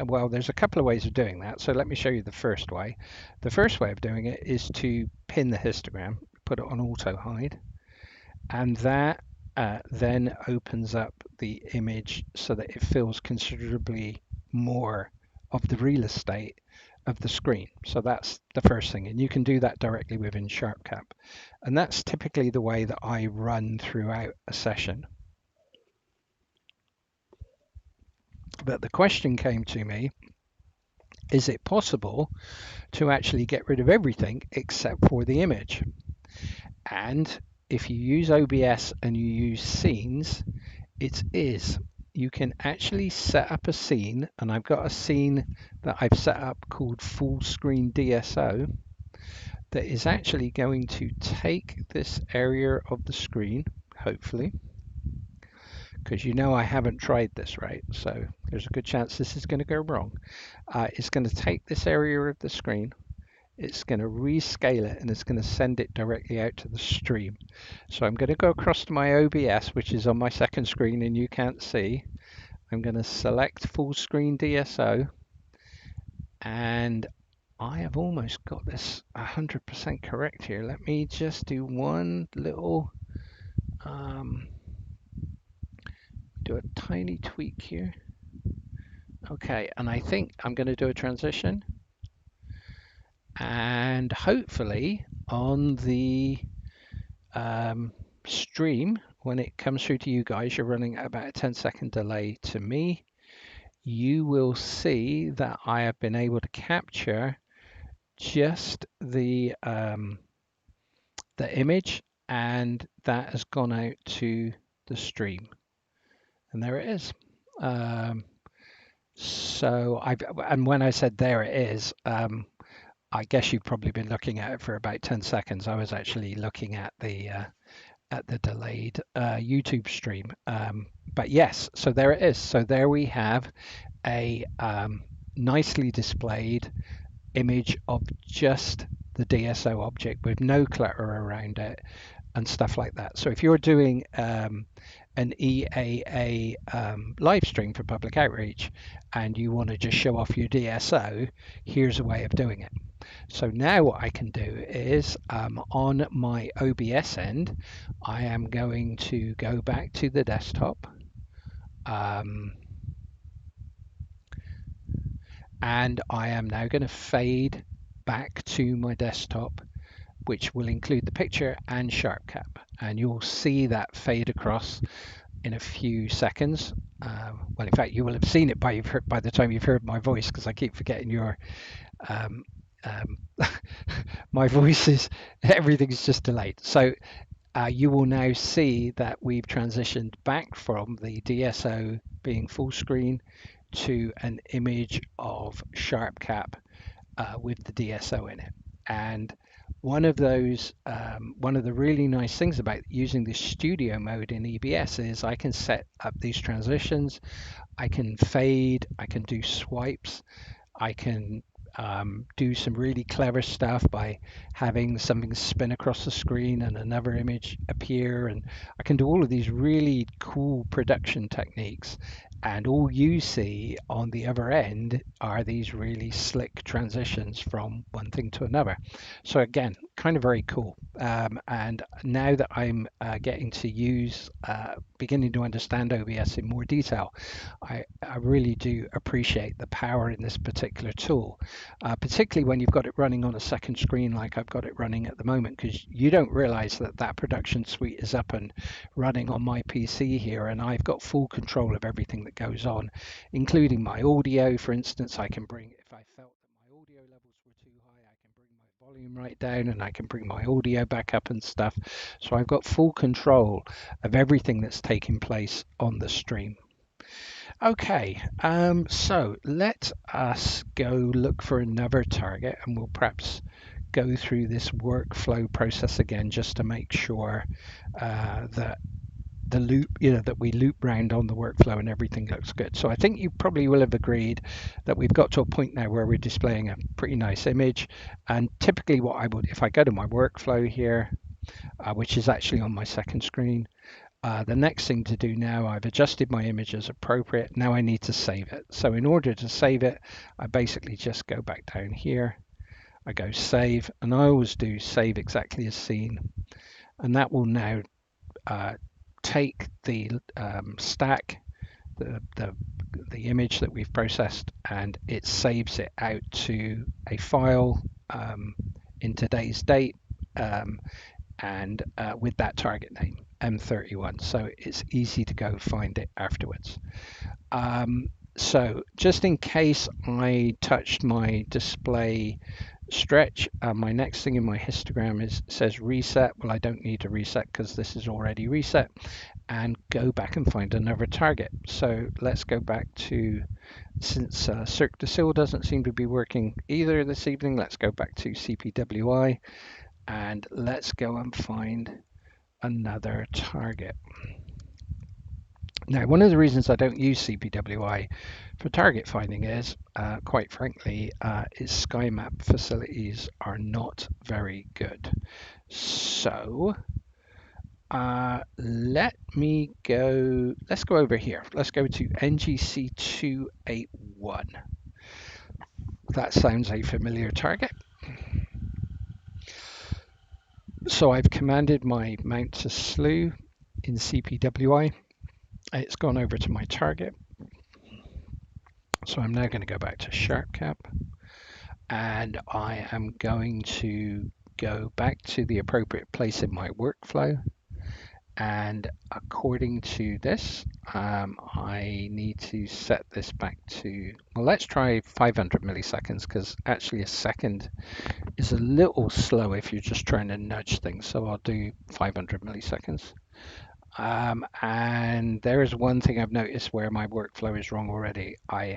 Well, there's a couple of ways of doing that. So let me show you the first way. The first way of doing it is to pin the histogram, put it on auto hide, and that then opens up the image so that it fills considerably more of the real estate of the screen. So that's the first thing, and you can do that directly within SharpCap. And that's typically the way that I run throughout a session. But the question came to me, is it possible to actually get rid of everything except for the image? And if you use OBS and you use scenes, it is. You can actually set up a scene, and I've got a scene that I've set up called full screen DSO that is actually going to take this area of the screen, hopefully, because I haven't tried this, right? So there's a good chance this is going to go wrong. It's going to take this area of the screen, it's going to rescale it, and it's going to send it directly out to the stream. So I'm going to go across to my OBS, which is on my second screen and you can't see. I'm going to select full screen DSO, and I have almost got this 100% correct here. Let me just do one little do a tiny tweak here. Okay, and I think I'm going to do a transition, and hopefully on the stream, when it comes through to you guys, you're running at about a 10-second delay to me. You will see that I have been able to capture just the image, and that has gone out to the stream, and there it is. So and when I said there it is, I guess you've probably been looking at it for about 10 seconds. I was actually looking at the delayed YouTube stream. But yes, so there it is. So there we have a nicely displayed image of just the DSO object with no clutter around it and stuff like that. So if you're doing an EAA live stream for public outreach and you want to just show off your DSO, here's a way of doing it. So now what I can do is on my OBS end, I am going to go back to the desktop. And I am now going to fade back to my desktop, which will include the picture and SharpCap. And you'll see that fade across in a few seconds. Well, in fact, you will have seen it by the time you've heard my voice, because I keep forgetting your my voice is, everything's just delayed. So you will now see that we've transitioned back from the DSO being full screen to an image of SharpCap with the DSO in it. And one of the really nice things about using the studio mode in EBS is I can set up these transitions, I can fade, I can do swipes, I can do some really clever stuff by having something spin across the screen and another image appear, and I can do all of these really cool production techniques, and all you see on the other end are these really slick transitions from one thing to another. So again, kind of very cool. And now that I'm getting to use, beginning to understand OBS in more detail, I really do appreciate the power in this particular tool, particularly when you've got it running on a second screen like I've got it running at the moment, because you don't realize that that production suite is up and running on my PC here, and I've got full control of everything that goes on, including my audio. For instance, I can bring, if I felt that my audio levels were too high, I can bring my volume right down, and I can bring my audio back up and stuff. So I've got full control of everything that's taking place on the stream. Okay, so let us go look for another target, and we'll perhaps go through this workflow process again just to make sure that the loop, that we loop round on the workflow and everything looks good. So I think you probably will have agreed that we've got to a point now where we're displaying a pretty nice image. And typically what I would, if I go to my workflow here, which is actually on my second screen, the next thing to do now, I've adjusted my image as appropriate. Now I need to save it. So in order to save it, I basically just go back down here. I go save, and I always do save exactly as seen. And that will now take the stack, the image that we've processed, and it saves it out to a file in today's date, and with that target name, M31, so it's easy to go find it afterwards. So just in case I touched my display stretch, my next thing in my histogram says reset. Well, I don't need to reset because this is already reset, and go back and find another target. So let's go back to, since Cartes du Ciel doesn't seem to be working either this evening, let's go back to CPWI and let's go and find another target. Now, one of the reasons I don't use CPWI for target finding is, quite frankly, its SkyMap facilities are not very good. So let's go over here. Let's go to NGC 281. That sounds a familiar target. So I've commanded my mount to slew in CPWI. It's gone over to my target. So I'm now going to go back to SharpCap, and I am going to go back to the appropriate place in my workflow, And according to this, I need to set this back to, well, let's try 500 milliseconds, because actually a second is a little slow if you're just trying to nudge things. So I'll do 500 milliseconds. And there is one thing I've noticed where my workflow is wrong already. I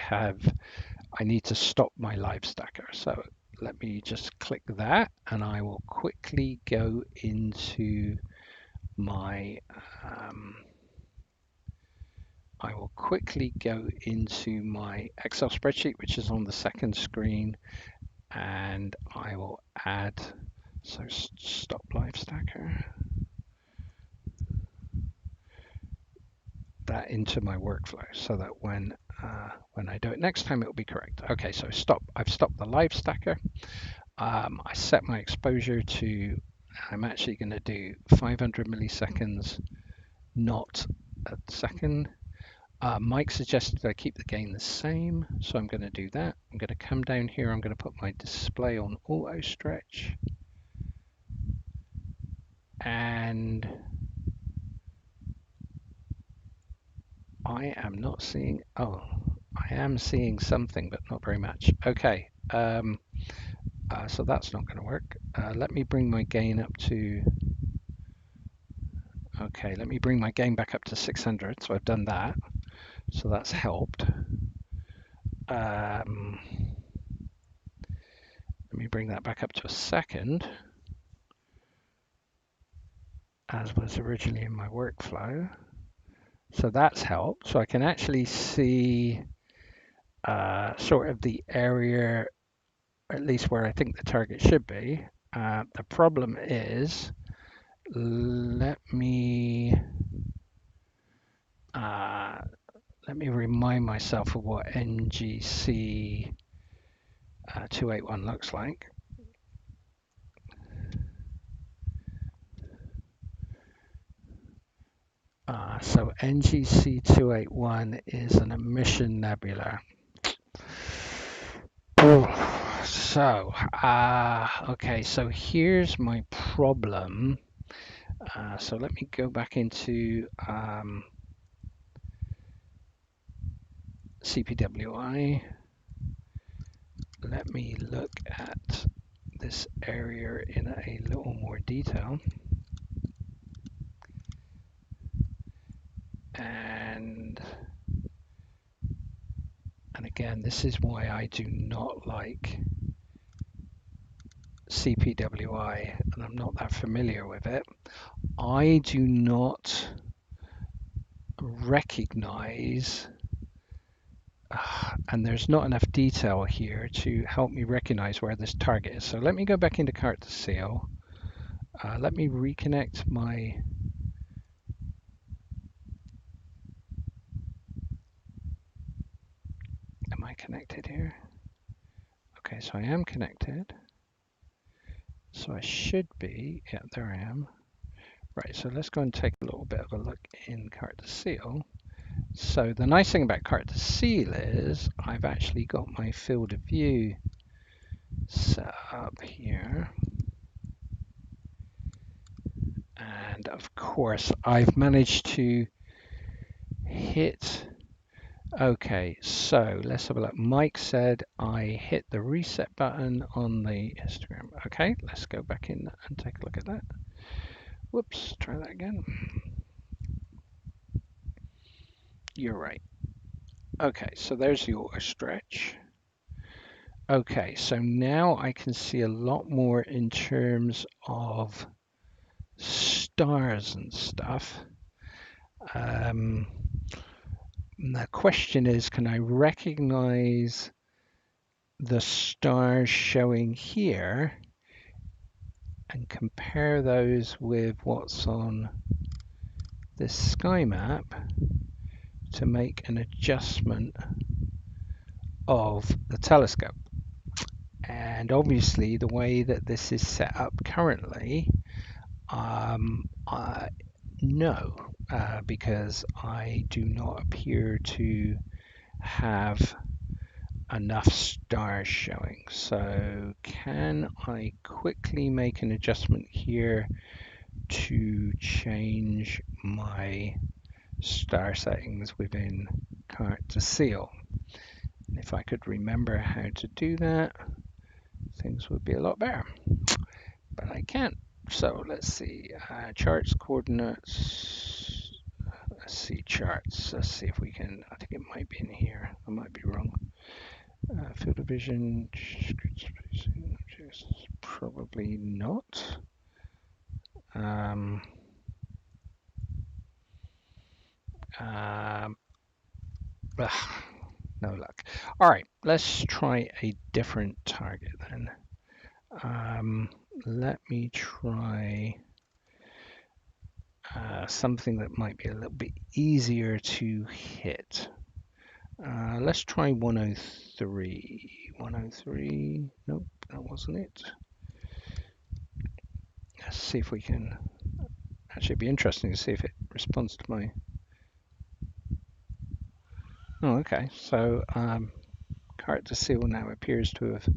need to stop my live stacker. So let me just click that, and I will quickly go into my Excel spreadsheet, which is on the second screen, and I will add, so stop live stacker, that into my workflow so that when I do it next time, it will be correct. Okay, so I've stopped the live stacker. I set my exposure to, I'm actually going to do 500 milliseconds, not a second. Mike suggested I keep the gain the same, so I'm going to do that. I'm going to come down here, I'm going to put my display on auto stretch, and I am not seeing, oh, I am seeing something, but not very much. Okay, so that's not going to work. Let me bring my gain up to, okay, let me bring my gain back up to 600. So I've done that. So that's helped. Let me bring that back up to a second, as was originally in my workflow. So that's helped. So I can actually see sort of the area, at least where I think the target should be. The problem is, let me remind myself of what NGC 281 looks like. So NGC 281 is an emission nebula. So, okay, so here's my problem. So let me go back into CPWI. Let me look at this area in a little more detail. And again, this is why I do not like CPWI, and I'm not that familiar with it. I do not recognize, and there's not enough detail here to help me recognize where this target is. So let me go back into Cartes du Ciel. Let me reconnect my, am I connected here? Okay, so I am connected. So I should be, yeah, there I am. Right, so let's go and take a little bit of a look in Cartes du Ciel. So the nice thing about Cartes du Ciel is I've actually got my field of view set up here. And of course, I've managed to hit, okay, so let's have a look. Mike said I hit the reset button on the histogram. Okay, let's go back in and take a look at that. Whoops, try that again. You're right. Okay, so there's the auto stretch. Okay, so now I can see a lot more in terms of stars and stuff. The question is, can I recognize the stars showing here and compare those with what's on this sky map to make an adjustment of the telescope? And obviously the way that this is set up currently, no, because I do not appear to have enough stars showing. So can I quickly make an adjustment here to change my star settings within Cartes du Ciel. If I could remember how to do that, things would be a lot better, but I can't. So let's see, charts, coordinates, let's see charts, let's see if we can, I think it might be in here, I might be wrong. Field of vision, probably not. No luck. All right, let's try a different target then. Let me try something that might be a little bit easier to hit. Let's try 103. 103. Nope, that wasn't it. Let's see if we can. Actually, it'd be interesting to see if it responds to my. Oh, okay. So Cartes du Ciel now appears to have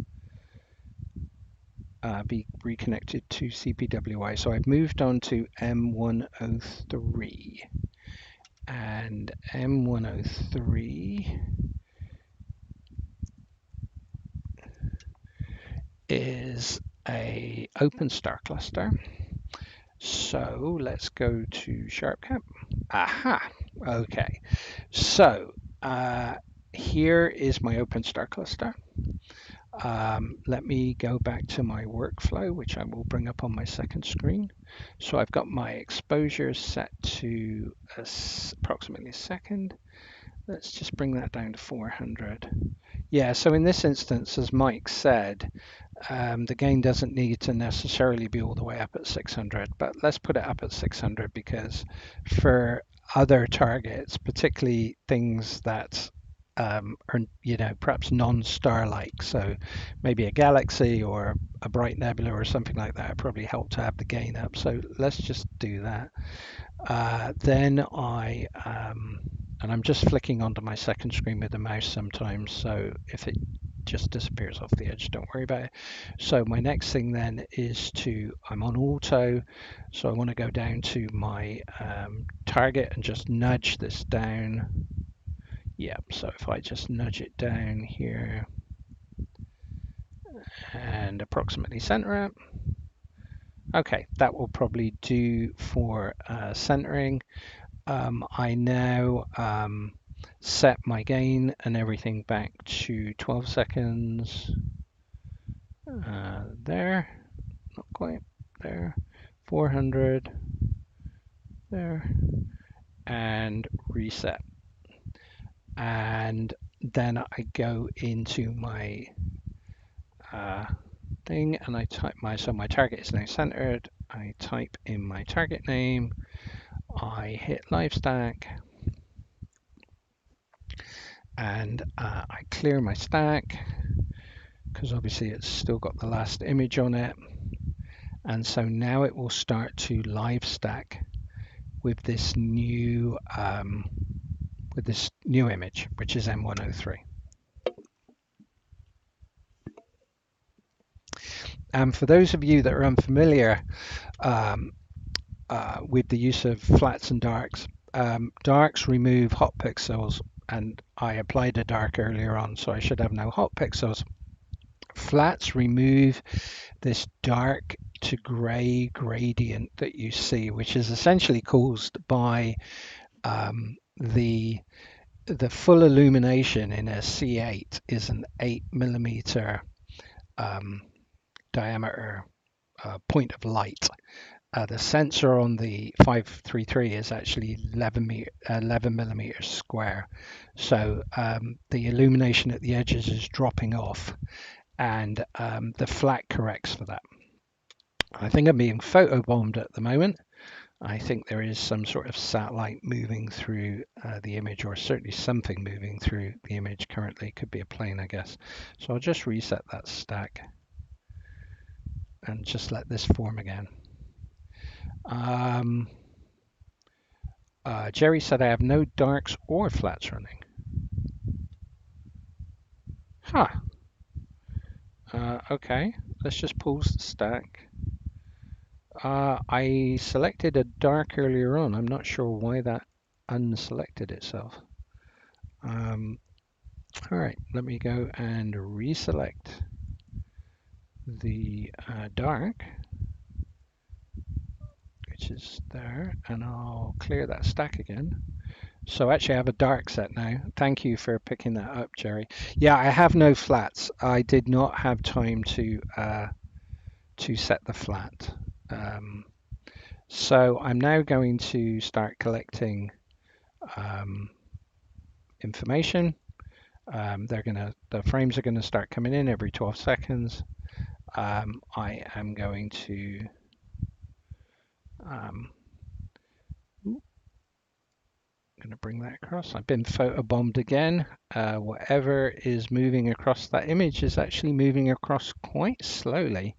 be reconnected to CPWI. So I've moved on to M103, and M103 is a open star cluster. So let's go to SharpCap. Aha, okay. So here is my open star cluster. Let me go back to my workflow, which I will bring up on my second screen. So I've got my exposure set to approximately a second. Let's just bring that down to 400. Yeah, so in this instance, as Mike said, the gain doesn't need to necessarily be all the way up at 600, but let's put it up at 600 because for other targets, particularly things that are, perhaps non-star-like, so maybe a galaxy or a bright nebula or something like that, it probably help to have the gain up. So let's just do that. Then and I'm just flicking onto my second screen with the mouse sometimes, so if it just disappears off the edge, don't worry about it. So my next thing then is I'm on auto, so I want to go down to my target and just nudge this down. Yeah, so if I just nudge it down here and approximately center it. Okay, that will probably do for centering. I now set my gain and everything back to 12 seconds. There, not quite there. 400 there, and reset. And then I go into my thing and I type so my target is now centered. I type in my target name. I hit live stack. And I clear my stack because obviously it's still got the last image on it. And so now it will start to live stack with this new image, which is M103. And for those of you that are unfamiliar with the use of flats and darks, darks remove hot pixels, and I applied a dark earlier on, so I should have no hot pixels. Flats remove this dark to gray gradient that you see, which is essentially caused by the full illumination in a C8 is an 8mm diameter point of light. The sensor on the 533 is actually 11 millimeters square. So the illumination at the edges is dropping off, and the flat corrects for that. I think I'm being photobombed at the moment. I think there is some sort of satellite moving through the image, or certainly something moving through the image currently. It could be a plane, I guess. So I'll just reset that stack and just let this form again. Jerry said I have no darks or flats running. Huh. Okay, let's just pause the stack. I selected a dark earlier on. I'm not sure why that unselected itself. All right, let me go and reselect the dark, which is there, and I'll clear that stack again. So actually I have a dark set now. Thank you for picking that up, Jerry. Yeah, I have no flats. I did not have time to set the flat. So I'm now going to start collecting information. The frames are gonna start coming in every 12 seconds. I am going to bring that across. I've been photobombed again. Whatever is moving across that image is actually moving across quite slowly.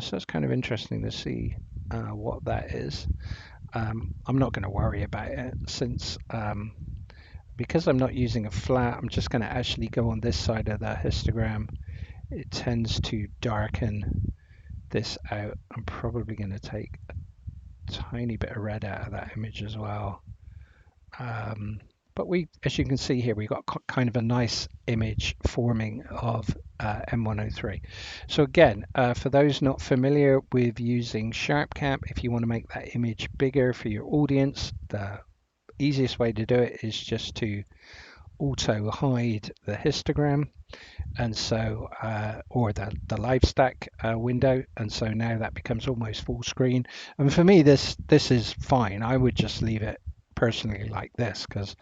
So it's kind of interesting to see what that is. I'm not going to worry about it since because I'm not using a flat, I'm just going to actually go on this side of the histogram. It tends to darken this out. I'm probably going to take a tiny bit of red out of that image as well. But as you can see here, we got kind of a nice image forming of M103. So again, for those not familiar with using SharpCap, if you want to make that image bigger for your audience, the easiest way to do it is just to auto hide the histogram, and so or the live stack window, and so now that becomes almost full screen. And for me, this is fine. I would just leave it personally like this because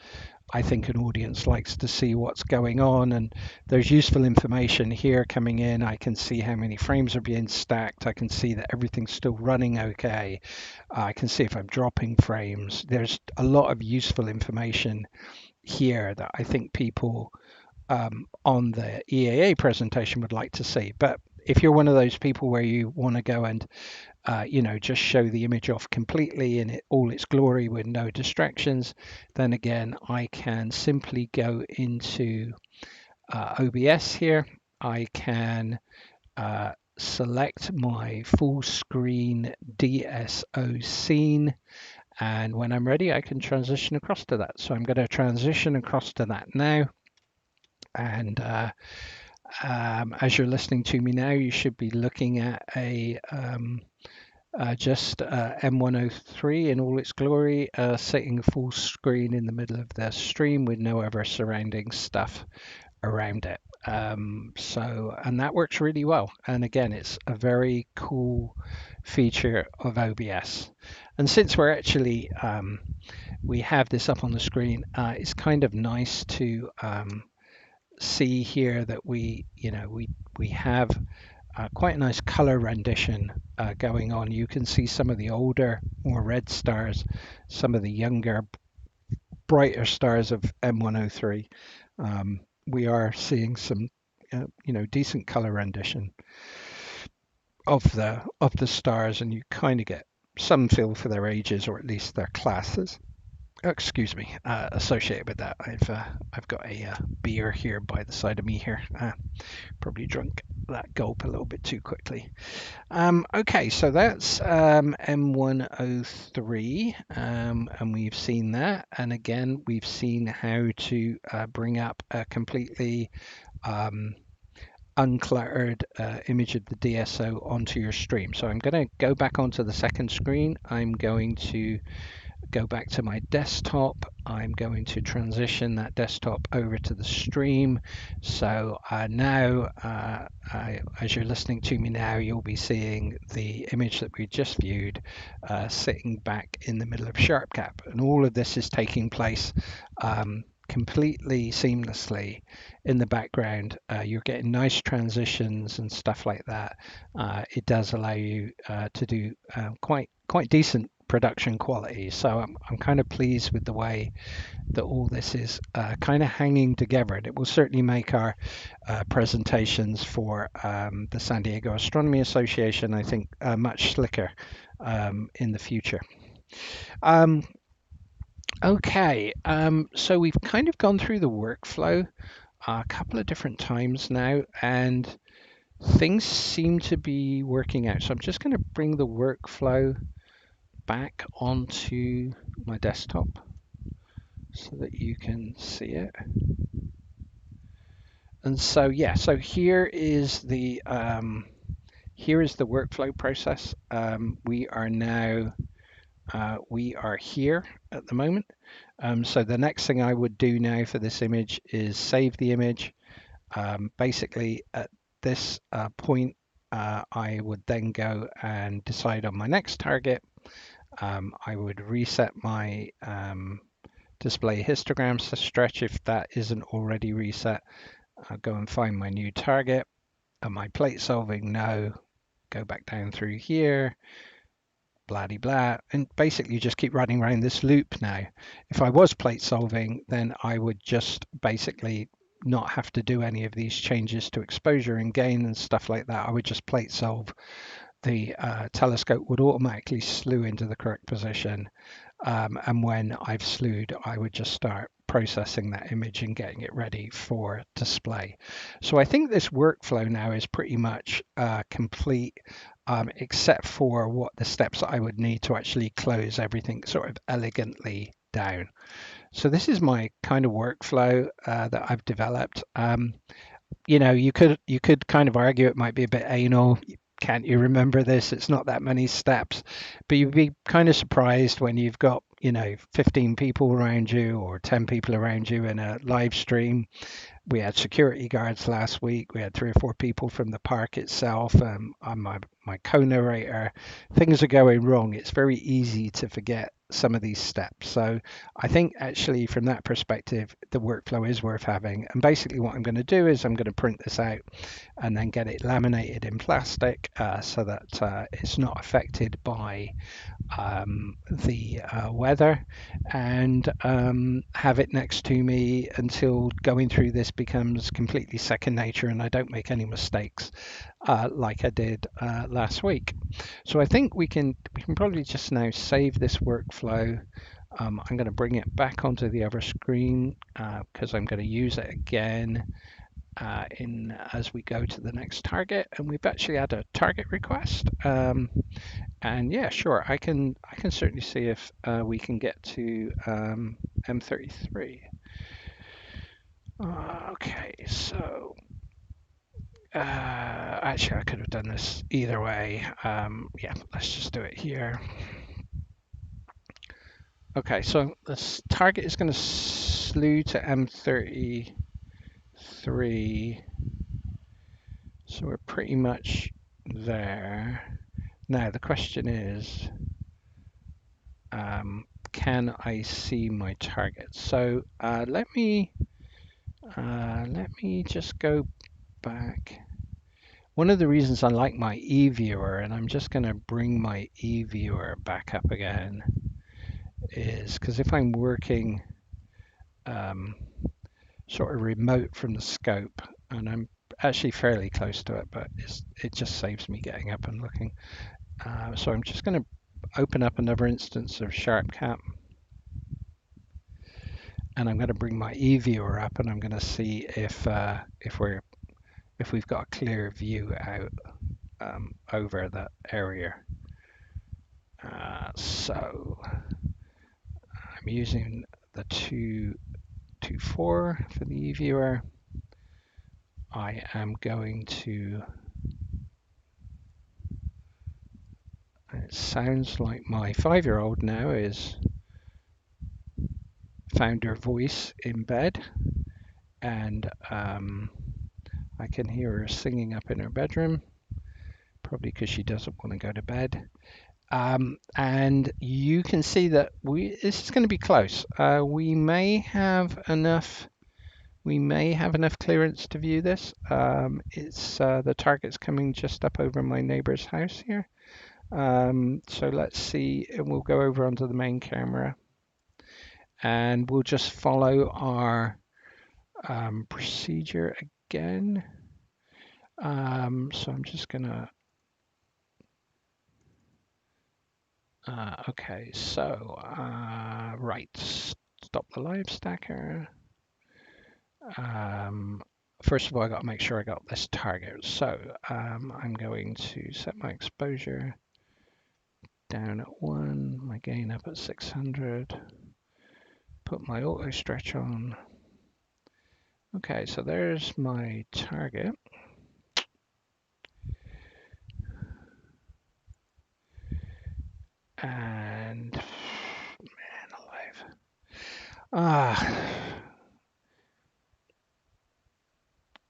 I think an audience likes to see what's going on, and there's useful information here coming in. I can see how many frames are being stacked. I can see that everything's still running okay. I can see if I'm dropping frames. There's a lot of useful information here that I think people on the EAA presentation would like to see. But if you're one of those people where you want to go and just show the image off completely in all its glory with no distractions, then again, I can simply go into OBS here. I can select my full screen DSO scene, and when I'm ready, I can transition across to that. So I'm going to transition across to that now. And as you're listening to me now, you should be looking at a just M103 in all its glory, sitting full screen in the middle of the stream with no other surrounding stuff around it. And that works really well. And again, it's a very cool feature of OBS. And since we're actually we have this up on the screen, it's kind of nice to see here that we have quite a nice color rendition going on. You can see some of the older, more red stars, some of the younger, brighter stars of M103. We are seeing some, decent color rendition of the stars, and you kind of get some feel for their ages or at least their classes. Excuse me, associated with that, I've got a beer here by the side of me here. Probably drunk that gulp a little bit too quickly. Okay, so that's M103, and we've seen that. And again, we've seen how to bring up a completely uncluttered image of the DSO onto your stream. So I'm going to go back onto the second screen. I'm going to go back to my desktop. I'm going to transition that desktop over to the stream. So now, as you're listening to me now, you'll be seeing the image that we just viewed sitting back in the middle of SharpCap. And all of this is taking place completely seamlessly in the background. You're getting nice transitions and stuff like that. It does allow you to do quite decent production quality. So I'm kind of pleased with the way that all this is kind of hanging together, and it will certainly make our presentations for the San Diego Astronomy Association, I think, much slicker in the future. Okay, so we've kind of gone through the workflow a couple of different times now, and Things seem to be working out. So I'm just going to bring the workflow back onto my desktop so that you can see it. And so, yeah, so here is the workflow process. We are now we are here at the moment. So the next thing I would do now for this image is save the image. Basically, at this point, I would then go and decide on my next target. I would reset my display histograms to stretch if that isn't already reset. I'll go and find my new target. Am I plate solving? No. Go back down through here, blah de blah, and basically just keep running around this loop now. If I was plate solving, then I would just basically not have to do any of these changes to exposure and gain and stuff like that. I would just plate solve. The telescope would automatically slew into the correct position. And when I've slewed, I would just start processing that image and getting it ready for display. So I think this workflow now is pretty much complete, except for what the steps I would need to actually close everything sort of elegantly down. So this is my kind of workflow that I've developed. You know, you could kind of argue it might be a bit anal. Can't you remember this? It's not that many steps, but you'd be kind of surprised when you've got, you know, 15 people around you or 10 people around you in a live stream. We had security guards last week. We had 3 or 4 people from the park itself. I'm my co-narrator. Things are going wrong. It's very easy to forget some of these steps. So I think actually from that perspective, the workflow is worth having. And basically what I'm going to do is I'm going to print this out and then get it laminated in plastic so that it's not affected by the weather, and have it next to me until going through this becomes completely second nature and I don't make any mistakes like I did last week. So I think we can probably just now save this workflow. I'm going to bring it back onto the other screen because I'm going to use it again as we go to the next target, and we've actually had a target request. And yeah, sure, I can certainly see if we can get to M33. Okay, so actually I could have done this either way. Yeah, let's just do it here. Okay, so this target is going to slew to M33. So we're pretty much there. Now the question is, can I see my target? So let me just go back. One of the reasons I like my eViewer, and I'm just going to bring my eViewer back up again, is because if I'm working sort of remote from the scope, and I'm actually fairly close to it, but it just saves me getting up and looking. So I'm just going to open up another instance of SharpCap, and I'm going to bring my eViewer up, and I'm going to see if we've got a clear view out over that area. So I'm using the 224 for the eViewer. I am going to, it sounds like my 5-year-old now is found her voice in bed, and I can hear her singing up in her bedroom, probably because she doesn't want to go to bed. And you can see that this is going to be close. We may have enough clearance to view this. It's the target's coming just up over my neighbor's house here. So let's see, and we'll go over onto the main camera, and we'll just follow our procedure again. So I'm just gonna okay, so right, stop the live stacker. first of all, I got to make sure I got this target. So I'm going to set my exposure down at 1, my gain up at 600, put my auto stretch on. Okay, so there's my target. And man alive.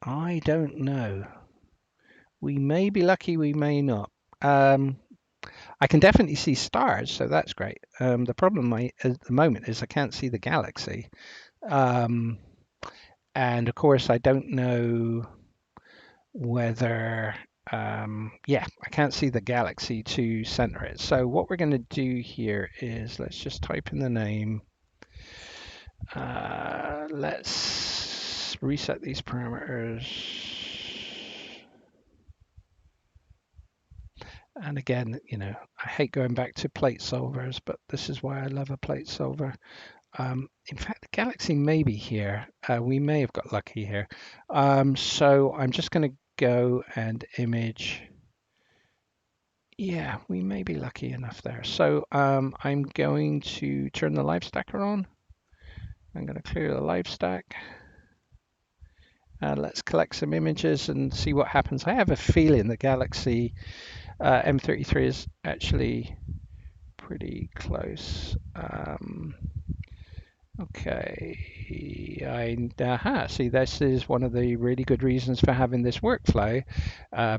I don't know. We may be lucky, we may not. I can definitely see stars, so that's great. The problem at the moment is I can't see the galaxy. And of course, I don't know whether, yeah, I can't see the galaxy to center it. So what we're going to do here is let's just type in the name. Let's reset these parameters. And again, you know, I hate going back to plate solvers, but this is why I love a plate solver. In fact, the galaxy may be here. We may have got lucky here. So I'm just going to go and image. Yeah, we may be lucky enough there. So I'm going to turn the live stacker on. I'm going to clear the live stack. Let's collect some images and see what happens. I have a feeling the Galaxy M33 is actually pretty close. Okay, see, this is one of the really good reasons for having this workflow,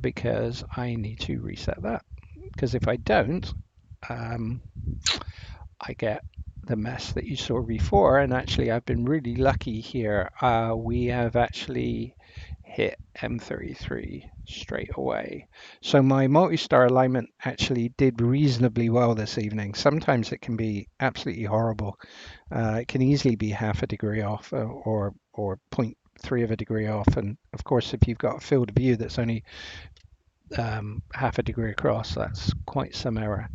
because I need to reset that. Because if I don't, I get the mess that you saw before. And actually, I've been really lucky here. We have actually hit M33 straight away. So my multi-star alignment actually did reasonably well this evening. Sometimes it can be absolutely horrible. It can easily be half a degree off or 0.3 of a degree off. And of course, if you've got a field of view that's only half a degree across, that's quite some error.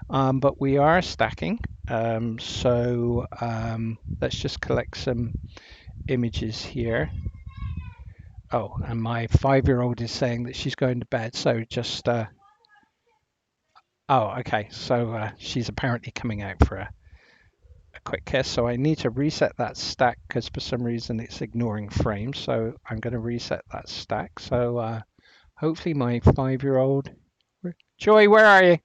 But we are stacking. So let's just collect some images here. Oh, and my 5-year-old is saying that she's going to bed. So just, oh, okay. So she's apparently coming out for a quick kiss. So I need to reset that stack because for some reason it's ignoring frames. So I'm going to reset that stack. So hopefully my 5-year-old, Joy, where are you?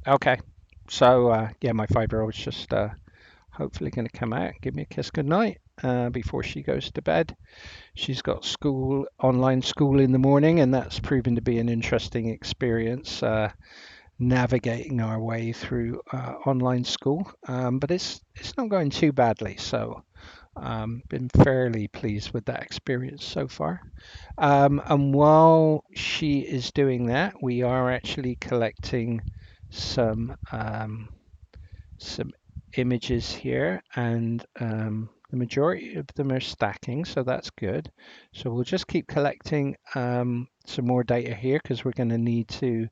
Okay. So yeah, my 5-year-old's just hopefully going to come out and give me a kiss goodnight before she goes to bed. She's got school, online school in the morning, and that's proven to be an interesting experience, navigating our way through online school. But it's not going too badly, so been fairly pleased with that experience so far. And while she is doing that, we are actually collecting some images here, and the majority of them are stacking, so that's good. So we'll just keep collecting some more data here because we're going to need to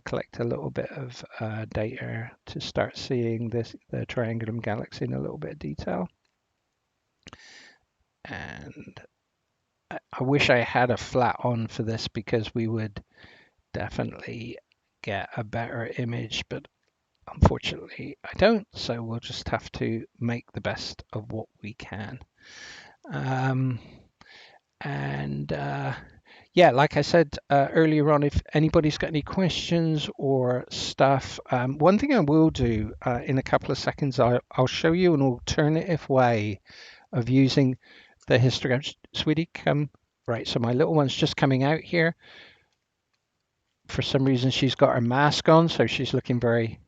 collect a little bit of data to start seeing the Triangulum Galaxy in a little bit of detail. And I wish I had a flat on for this because we would definitely get a better image, but unfortunately I don't, so we'll just have to make the best of what we can. Yeah, like I said earlier on, if anybody's got any questions or stuff, one thing I will do in a couple of seconds, I'll show you an alternative way of using the histogram. Sweetie, come. Right, so my little one's just coming out here. For some reason, she's got her mask on, so she's looking very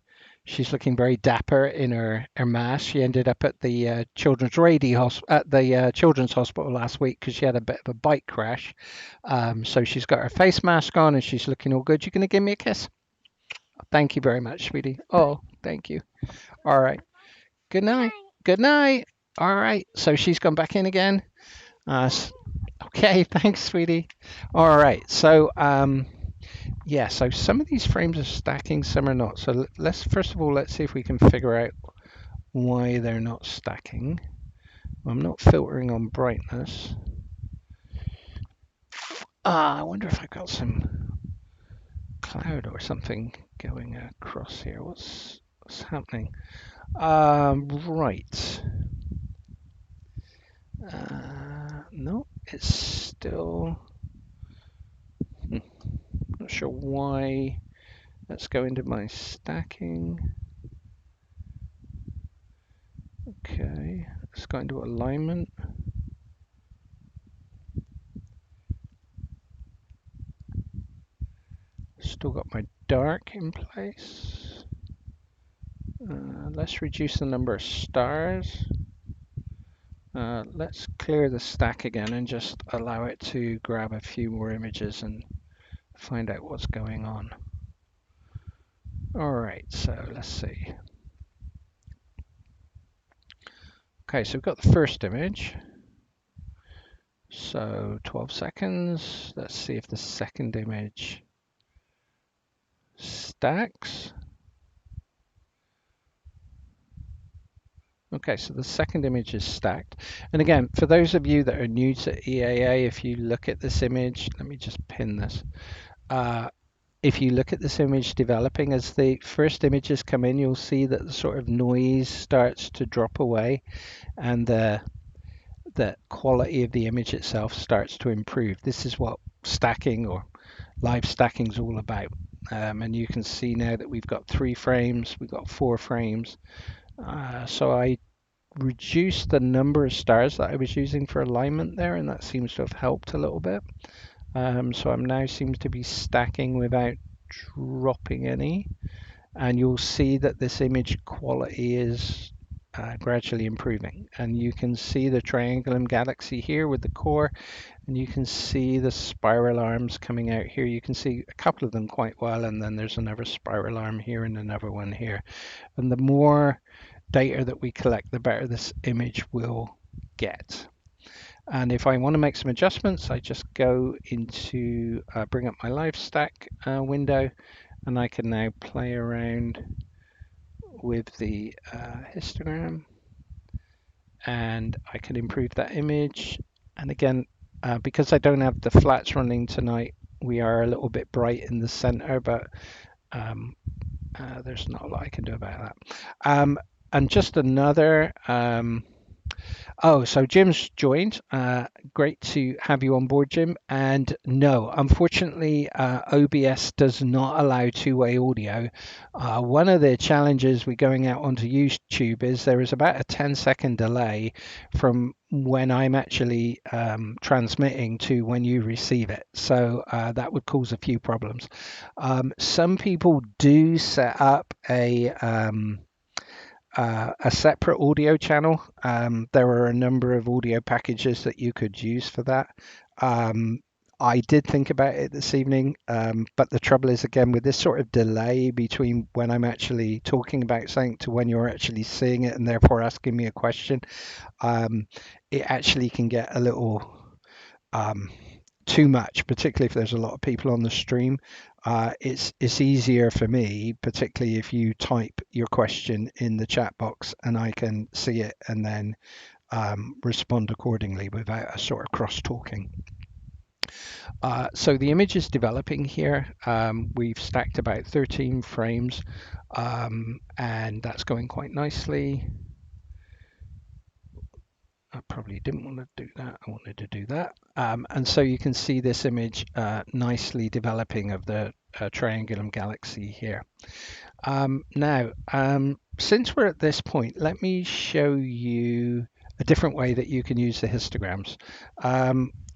dapper in her mask. She ended up at the children's hospital last week because she had a bit of a bike crash. So she's got her face mask on and she's looking all good. You gonna give me a kiss? Thank you very much, sweetie. Oh, thank you. All right. Good night. Good night. All right. So she's gone back in again. Okay. Thanks, sweetie. All right. So yeah, so some of these frames are stacking, some are not. So let's see if we can figure out why they're not stacking. I'm not filtering on brightness. I wonder if I've got some cloud or something going across here. What's happening? Right. No, it's still. Not sure why. Let's go into my stacking. Okay, let's go into alignment. Still got my dark in place. Let's reduce the number of stars. Let's clear the stack again and just allow it to grab a few more images and find out what's going on. All right, so let's see. Okay, so we've got the first image. So 12 seconds. Let's see if the second image stacks. Okay, so the second image is stacked. And again, for those of you that are new to EAA, if you look at this image, let me just pin this. If you look at this image developing, as the first images come in, you'll see that the sort of noise starts to drop away and the quality of the image itself starts to improve. This is what stacking or live stacking is all about. And you can see now that we've got 3 frames, we've got 4 frames. So I reduced the number of stars that I was using for alignment there, and that seems to have helped a little bit. So I'm now seems to be stacking without dropping any, and you'll see that this image quality is gradually improving. And you can see the triangulum galaxy here with the core, and you can see the spiral arms coming out here. You can see a couple of them quite well, and then there's another spiral arm here and another one here. And the more data that we collect, the better this image will get. And if I want to make some adjustments, I just go into bring up my live stack window, and I can now play around with the histogram, and I can improve that image. And again, because I don't have the flats running tonight, we are a little bit bright in the center, but there's not a lot I can do about that. And just another, so Jim's joined. Great to have you on board, Jim. And no, unfortunately, OBS does not allow two-way audio. One of the challenges we're going out onto YouTube is there is about a 10-second delay from when I'm actually transmitting to when you receive it. So that would cause a few problems. Some people do set up a separate audio channel. There are a number of audio packages that you could use for that. I did think about it this evening, but the trouble is, again, with this sort of delay between when I'm actually talking about something to when you're actually seeing it and therefore asking me a question, it actually can get a little too much, particularly if there's a lot of people on the stream. It's easier for me, particularly if you type your question in the chat box and I can see it and then respond accordingly without a sort of cross-talking. So the image is developing here. We've stacked about 13 frames, and that's going quite nicely. I probably didn't want to do that. I wanted to do that. And so you can see this image nicely developing of the triangulum galaxy here. Now, since we're at this point, let me show you a different way that you can use the histograms.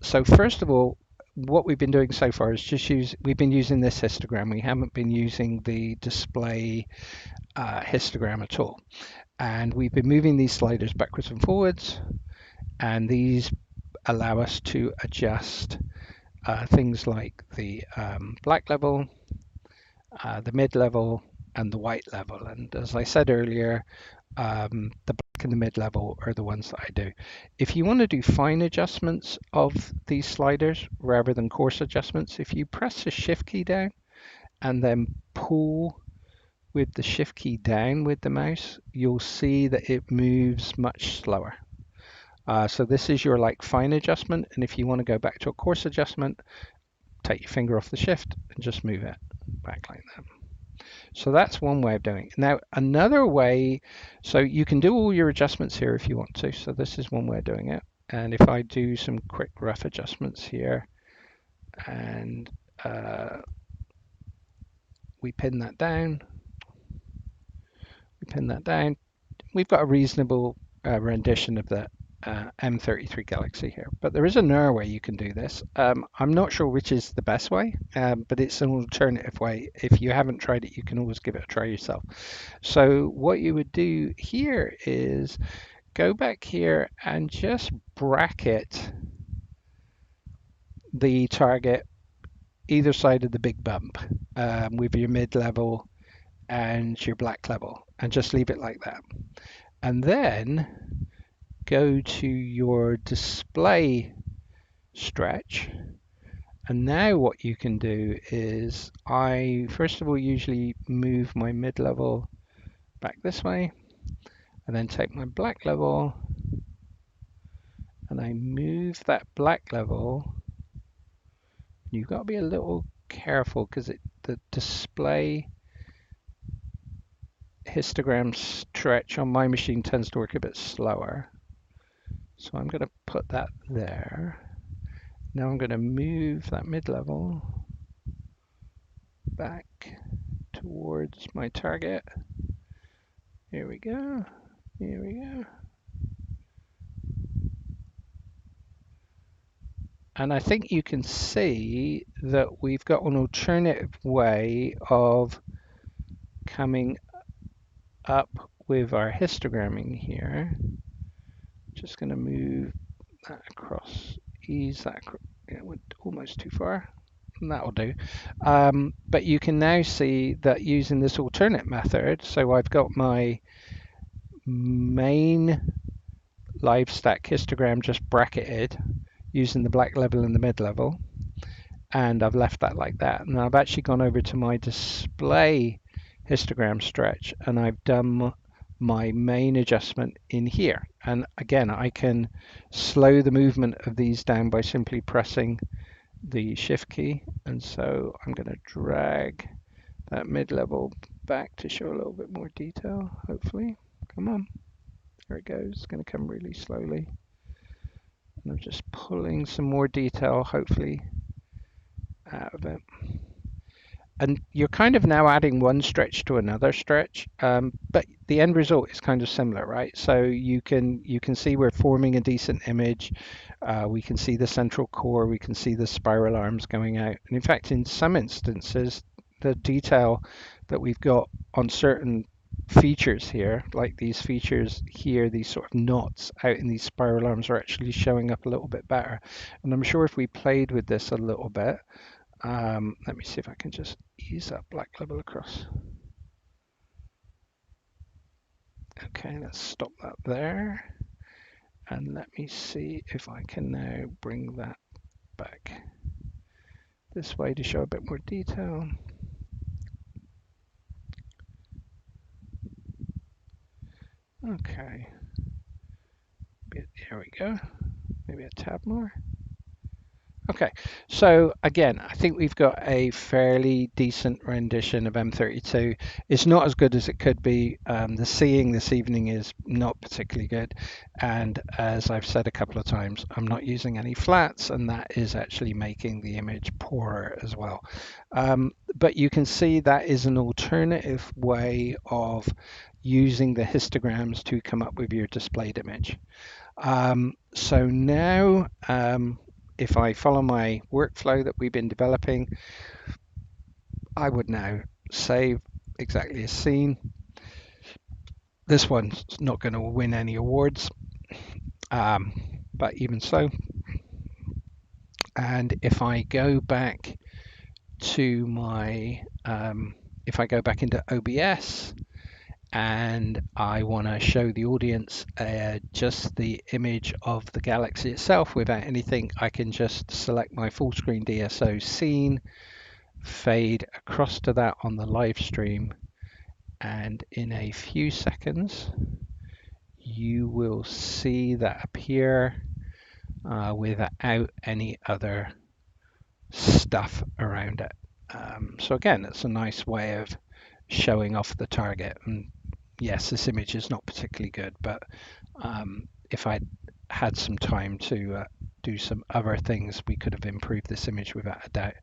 So first of all, what we've been doing so far is we've been using this histogram. We haven't been using the display histogram at all. And we've been moving these sliders backwards and forwards, and these allow us to adjust things like the black level, the mid level, and the white level. And as I said earlier, the black and the mid level are the ones that I do. If you want to do fine adjustments of these sliders rather than coarse adjustments, if you press the shift key down and then pull with the shift key down with the mouse, you'll see that it moves much slower. So this is your like fine adjustment, and if you want to go back to a coarse adjustment, take your finger off the shift and just move it back like that. So that's one way of doing it. Now another way, so you can do all your adjustments here if you want to. So this is one way of doing it. And if I do some quick rough adjustments here, and we pin that down, we've got a reasonable rendition of the M33 Galaxy here. But there is another way you can do this. I'm not sure which is the best way, but it's an alternative way. If you haven't tried it, you can always give it a try yourself. So what you would do here is go back here and just bracket the target either side of the big bump with your mid level and your black level, and just leave it like that. And then go to your display stretch, and now what you can do is I first of all usually move my mid level back this way, and then take my black level and I move that black level. You've got to be a little careful because the display histogram stretch on my machine tends to work a bit slower. So I'm going to put that there. Now I'm going to move that mid-level back towards my target. Here we go. Here we go. And I think you can see that we've got an alternative way of coming up with our histogramming here. Just going to move that across, ease that across. It went almost too far. That'll do. But you can now see that using this alternate method, so I've got my main live stack histogram just bracketed using the black level and the mid level, and I've left that like that. And I've actually gone over to my display histogram stretch and I've done my main adjustment in here. And again, I can slow the movement of these down by simply pressing the shift key. And so I'm going to drag that mid-level back to show a little bit more detail, hopefully. Come on. There it goes. It's going to come really slowly. And I'm just pulling some more detail, hopefully, out of it. And you're kind of now adding one stretch to another stretch, but the end result is kind of similar, right? So you can see we're forming a decent image. We can see the central core. We can see the spiral arms going out. And in fact, in some instances, the detail that we've got on certain features here, like these features here, these sort of knots out in these spiral arms, are actually showing up a little bit better. And I'm sure if we played with this a little bit, let me see if I can just ease that black level across. Okay, let's stop that there. And let me see if I can now bring that back this way to show a bit more detail. Okay, there we go. Maybe a tab more. Okay, so again, I think we've got a fairly decent rendition of M32. It's not as good as it could be. The seeing this evening is not particularly good. And as I've said a couple of times, I'm not using any flats, and that is actually making the image poorer as well. But you can see that is an alternative way of using the histograms to come up with your displayed image. So now, if I follow my workflow that we've been developing, I would now save exactly as seen. This one's not going to win any awards, but even so. And if I go back to my, if I go back into OBS, and I want to show the audience just the image of the galaxy itself without anything, I can just select my full screen DSO scene, fade across to that on the live stream, and in a few seconds you will see that appear without any other stuff around it. So again, it's a nice way of showing off the target. And yes, this image is not particularly good, but if I had some time to do some other things, we could have improved this image without a doubt.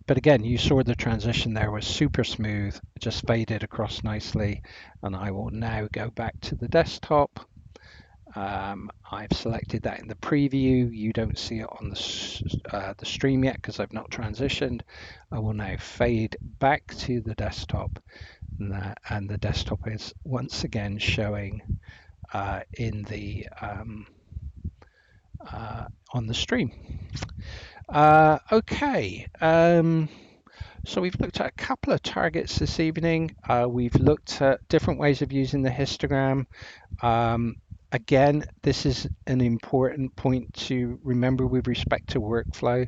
But again, you saw the transition there was super smooth, just faded across nicely. And I will now go back to the desktop. I've selected that in the preview. You don't see it on the stream yet because I've not transitioned. I will now fade back to the desktop, and the desktop is once again showing in the on the stream. Okay. So we've looked at a couple of targets this evening. We've looked at different ways of using the histogram. Again, this is an important point to remember with respect to workflow.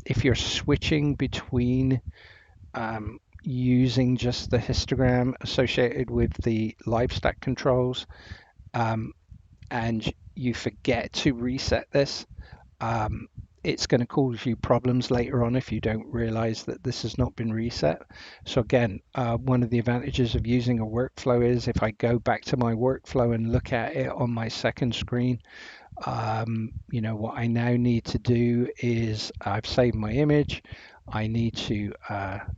If you're switching between using just the histogram associated with the live stack controls, and you forget to reset this, it's going to cause you problems later on if you don't realize that this has not been reset. So again, one of the advantages of using a workflow is if I go back to my workflow and look at it on my second screen, you know, what I now need to do is I've saved my image. I need to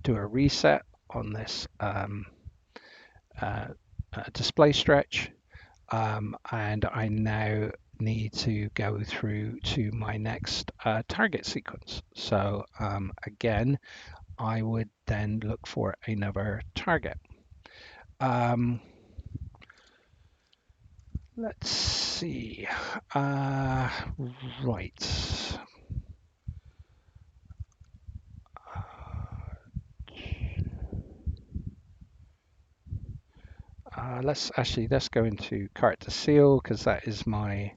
do a reset on this display stretch. And I now need to go through to my next target sequence. So again, I would then look for another target. Let's see. Right. Let's go into Cartes du Ciel because that is my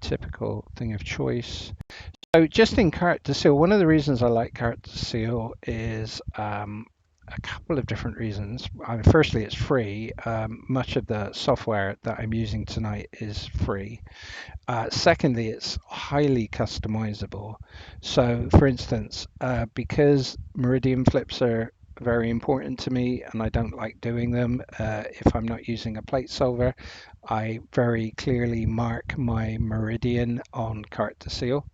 typical thing of choice. So just in Cartes du Ciel, one of the reasons I like Cartes du Ciel is a couple of different reasons. Firstly, it's free. Much of the software that I'm using tonight is free. Secondly, it's highly customizable. So for instance, because meridian flips are very important to me and I don't like doing them if I'm not using a plate solver, I very clearly mark my meridian on Cartes du Ciel.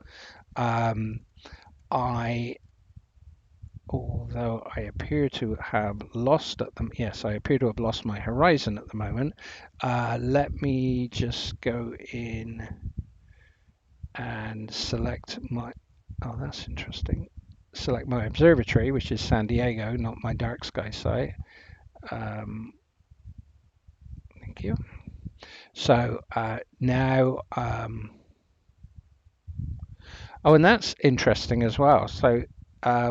Although I appear to have lost at them, yes, I appear to have lost my horizon at the moment. Let me just go in and select my, oh, that's interesting. Select my observatory, which is San Diego, not my dark sky site. Thank you. So now, oh, and that's interesting as well. So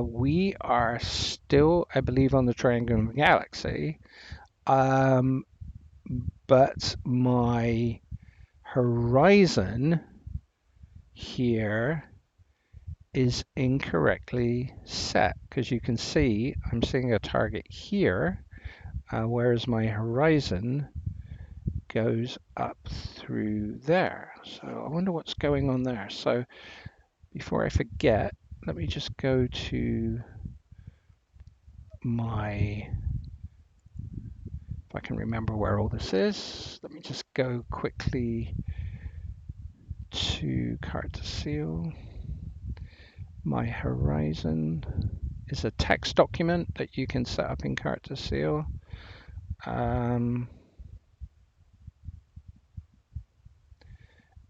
we are still, I believe, on the triangular galaxy, but my horizon here is incorrectly set because you can see I'm seeing a target here, whereas my horizon goes up through there. So I wonder what's going on there. So before I forget, let me just go to my, if I can remember where all this is, let me just go quickly to Cartes du Ciel. My horizon is a text document that you can set up in Cartes du Ciel.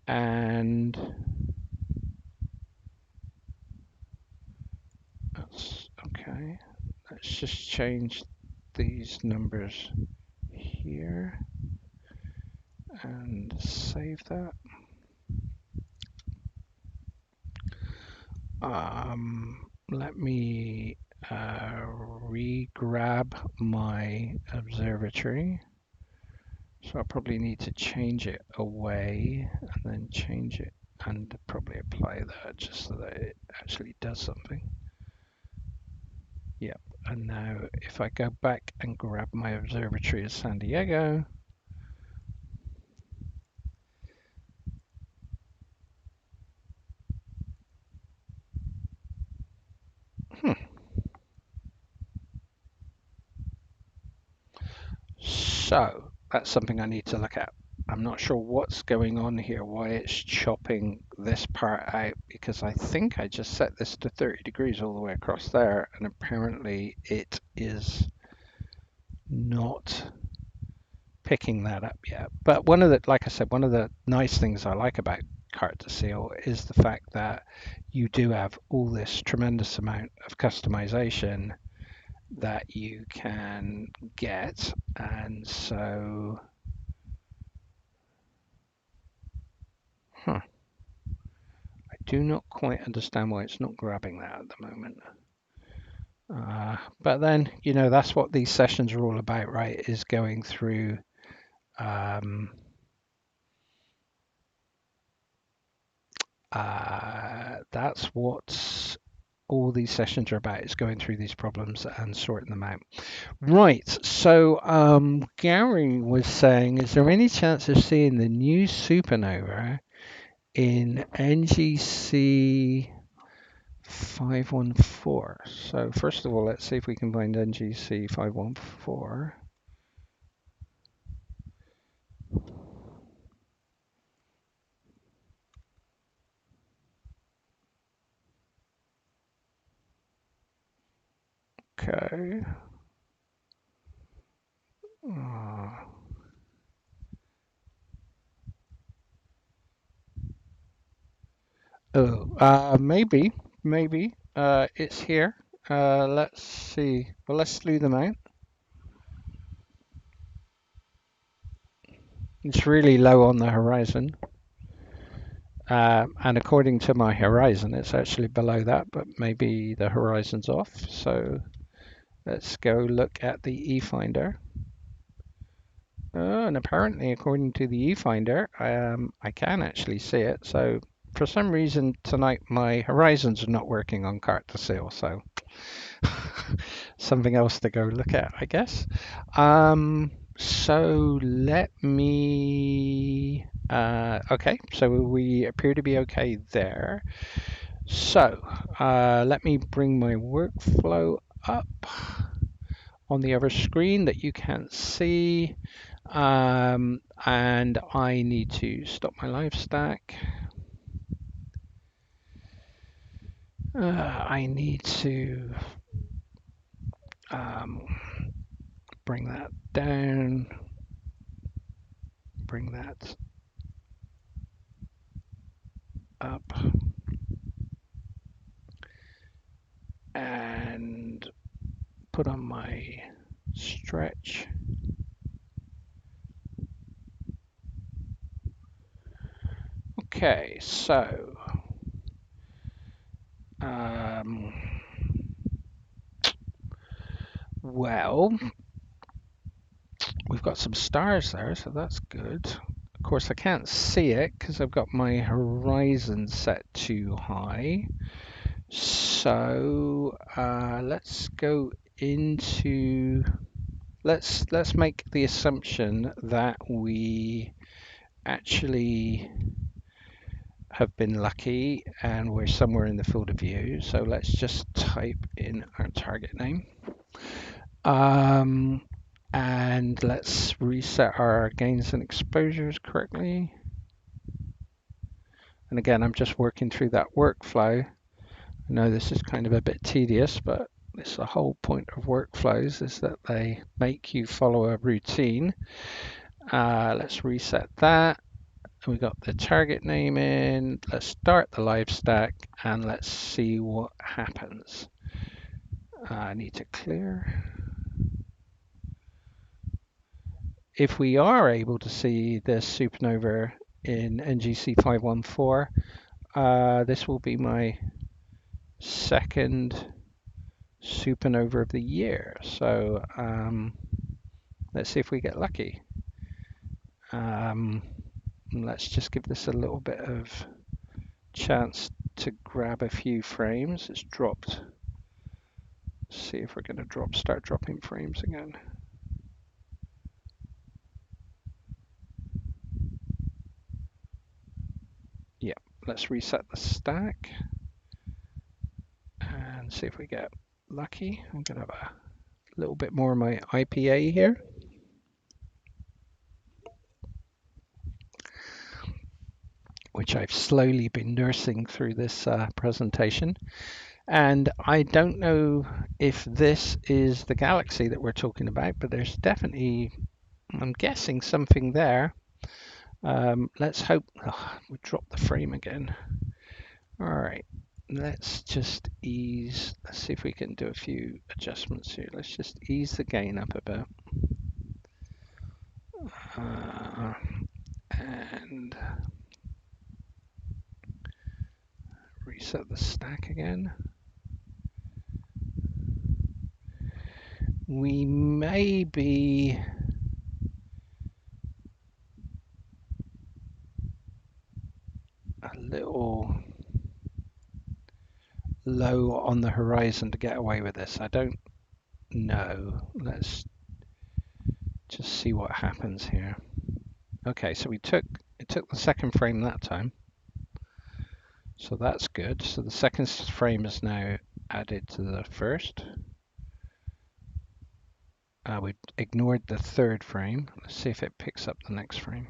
And that's okay. Let's just change these numbers here and save that. Let me re-grab my observatory. So I probably need to change it away and then change it and probably apply that just so that it actually does something. Yep, and now if I go back and grab my observatory as San Diego, So that's something I need to look at. I'm not sure what's going on here, why it's chopping this part out, because I think I just set this to 30 degrees all the way across there, and apparently it is not picking that up yet. But one of the, like I said, one of the nice things I like about Cartes du Ciel is the fact that you do have all this tremendous amount of customization that you can get, and so I do not quite understand why it's not grabbing that at the moment. But then, you know, that's what these sessions are all about, right? Is going through that's what all these sessions are about, is going through these problems and sorting them out. Right, so Gary was saying, is there any chance of seeing the new Supernova in NGC 514? So first of all, let's see if we can find NGC 514. Okay. Maybe it's here. Let's see. Well, let's slew them out. It's really low on the horizon. And according to my horizon, it's actually below that, but maybe the horizon's off. So let's go look at the eFinder. And apparently, according to the eFinder, I can actually see it. So for some reason tonight, my horizons are not working on Cartes du Ciel. So something else to go look at, I guess. So let me, okay, so we appear to be okay there. So let me bring my workflow up on the other screen that you can't see. And I need to stop my live stack. I need to bring that down, bring that up, and put on my stretch. Okay, so well, we've got some stars there, so that's good. Of course, I can't see it because I've got my horizon set too high. So let's go into, let's make the assumption that we actually have been lucky and we're somewhere in the field of view. So let's just type in our target name. And let's reset our gains and exposures correctly. And again, I'm just working through that workflow. I know this is kind of a bit tedious, but it's the whole point of workflows, is that they make you follow a routine. Let's reset that. We got the target name in. Let's start the live stack and let's see what happens. I need to clear. If we are able to see this supernova in NGC 514, this will be my second supernova of the year. So let's see if we get lucky. Let's just give this a little bit of chance to grab a few frames. It's dropped. Let's see if we're going to start dropping frames again. Yeah, let's reset the stack and see if we get lucky. I'm going to have a little bit more of my IPA here. which I've slowly been nursing through this presentation. And I don't know if this is the galaxy that we're talking about, but there's definitely, I'm guessing, something there. Let's hope. Oh, we dropped the frame again. All right, let's just ease. Let's see if we can do a few adjustments here. Let's just ease the gain up a bit. And reset the stack again. We may be a little low on the horizon to get away with this. I don't know. Let's just see what happens here. Okay, so it took the second frame that time. So that's good. So the second frame is now added to the first. We ignored the third frame. Let's see if it picks up the next frame.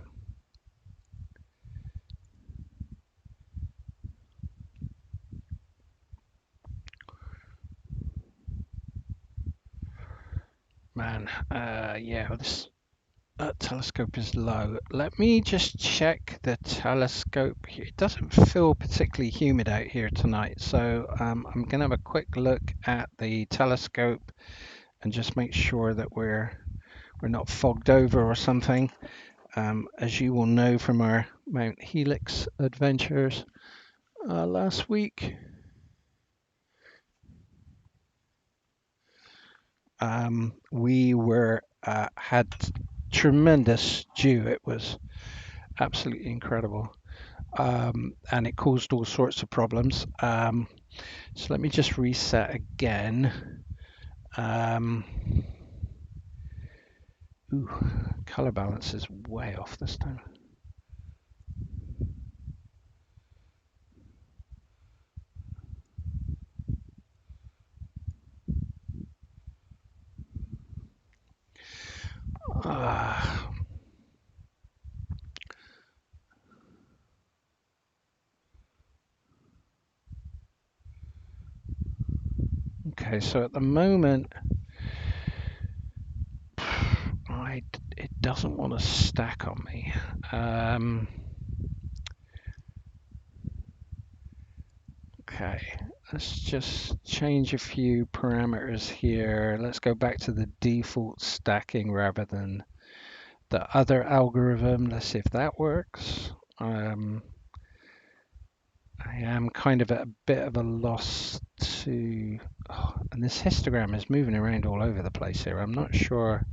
Man, yeah, this telescope is low. Let me just check the telescope here. It doesn't feel particularly humid out here tonight, so I'm going to have a quick look at the telescope and just make sure that we're not fogged over or something. As you will know from our Mount Helix adventures last week, we were had tremendous dew. It was absolutely incredible, and it caused all sorts of problems. So let me just reset again. Ooh, color balance is way off this time. Okay, so at the moment, it doesn't want to stack on me. Okay, let's just change a few parameters here. Let's go back to the default stacking rather than the other algorithm. Let's see if that works. I am kind of at a bit of a loss to, and this histogram is moving around all over the place here. I'm not sure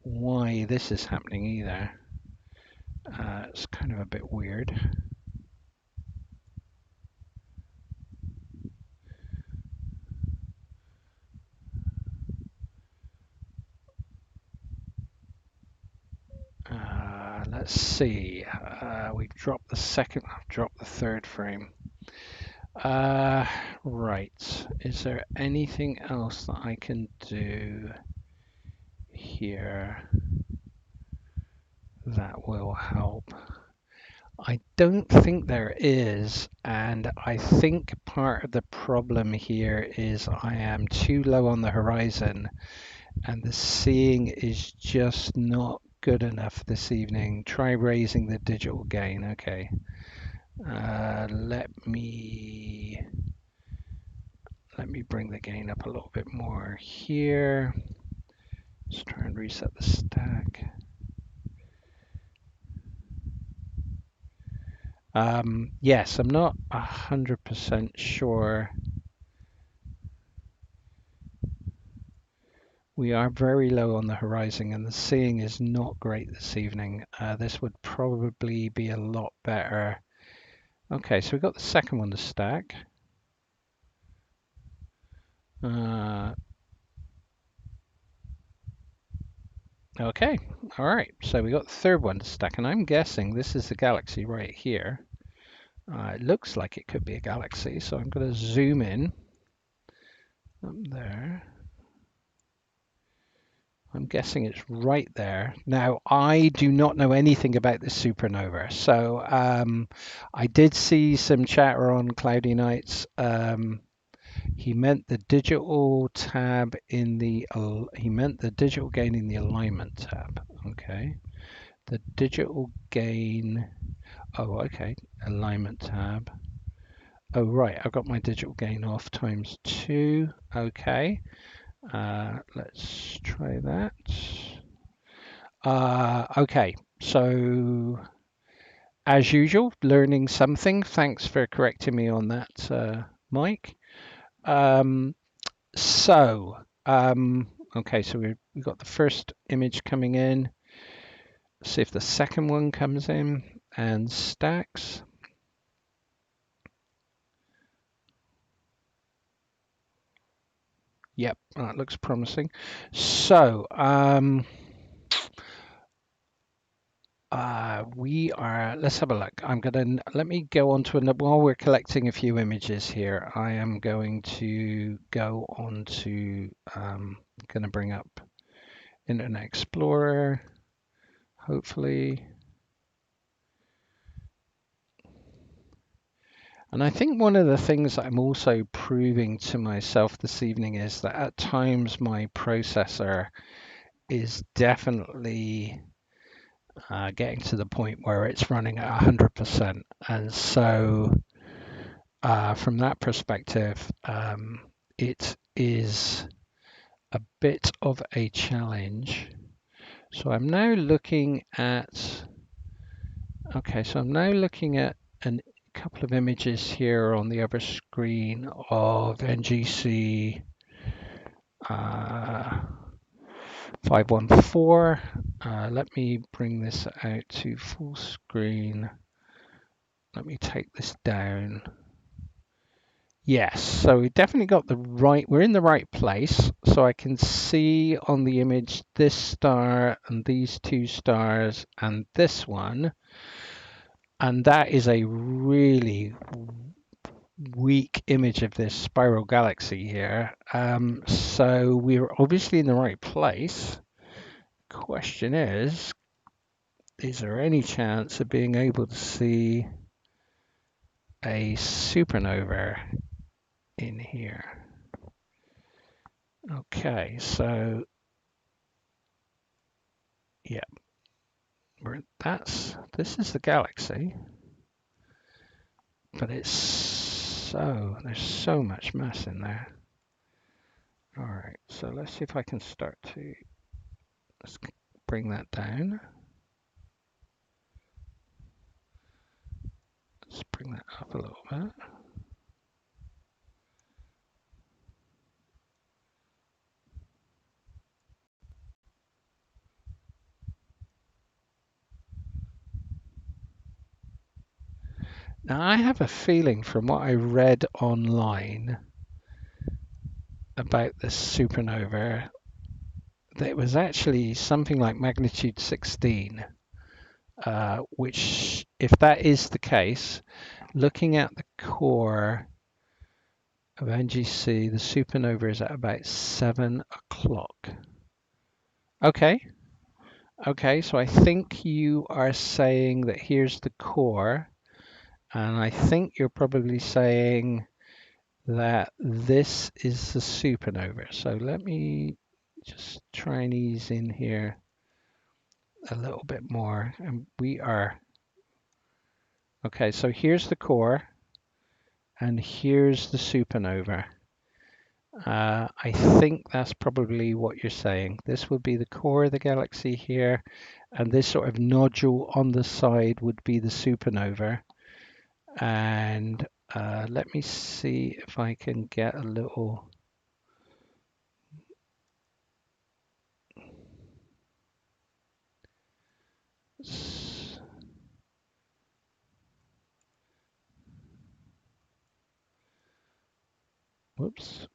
why this is happening either. It's kind of a bit weird. Let's see. We've dropped the second, I've dropped the third frame. Right. Is there anything else that I can do here that will help? I don't think there is, and I think part of the problem here is I am too low on the horizon and the seeing is just not good enough this evening. Try raising the digital gain. Okay. Let me bring the gain up a little bit more here. Let's try and reset the stack. Yes, I'm not 100% sure. We are very low on the horizon and the seeing is not great this evening. This would probably be a lot better. Okay, so we've got the second one to stack. Okay, all right, so we got the third one to stack, and I'm guessing this is the galaxy right here. It looks like it could be a galaxy, so I'm going to zoom in up there. I'm guessing it's right there. Now, I do not know anything about this supernova. So I did see some chatter on Cloudy Nights. He meant the digital tab in the, he meant the digital gain in the alignment tab. Okay. The digital gain, oh, okay. Alignment tab. Oh, right. I've got my digital gain off times 2. Okay. Let's try that. Okay, so as usual, learning something. Thanks for correcting me on that, Mike. Um, so, okay, so we've got the first image coming in. See if the second one comes in and stacks. Yep, that looks promising. So, let's have a look. Let me go on to another, while we're collecting a few images here, I am going to go on to, going to bring up Internet Explorer, hopefully. And I think one of the things that I'm also proving to myself this evening is that at times my processor is definitely getting to the point where it's running at 100%. And so from that perspective, it is a bit of a challenge. So I'm now looking at, okay, so I'm now looking at a couple of images here on the other screen of NGC 514. Let me bring this out to full screen. Let me take this down. Yes, so we definitely got we're in the right place. So I can see on the image this star and these 2 stars and this one. And that is a really weak image of this spiral galaxy here. So we're obviously in the right place. Question is there any chance of being able to see a supernova in here? Okay, so yeah, this is the galaxy, but there's so much mass in there. All right, so let's see if I can let's bring that down. Let's bring that up a little bit. Now, I have a feeling from what I read online about this supernova that it was actually something like magnitude 16, which, if that is the case, looking at the core of NGC, the supernova is at about 7 o'clock. Okay, so I think you are saying that here's the core, and I think you're probably saying that this is the supernova. So let me just try and ease in here a little bit more. And we are, okay, so here's the core and here's the supernova. I think that's probably what you're saying. This would be the core of the galaxy here, and this sort of nodule on the side would be the supernova. And let me see if I can get a little. Whoops.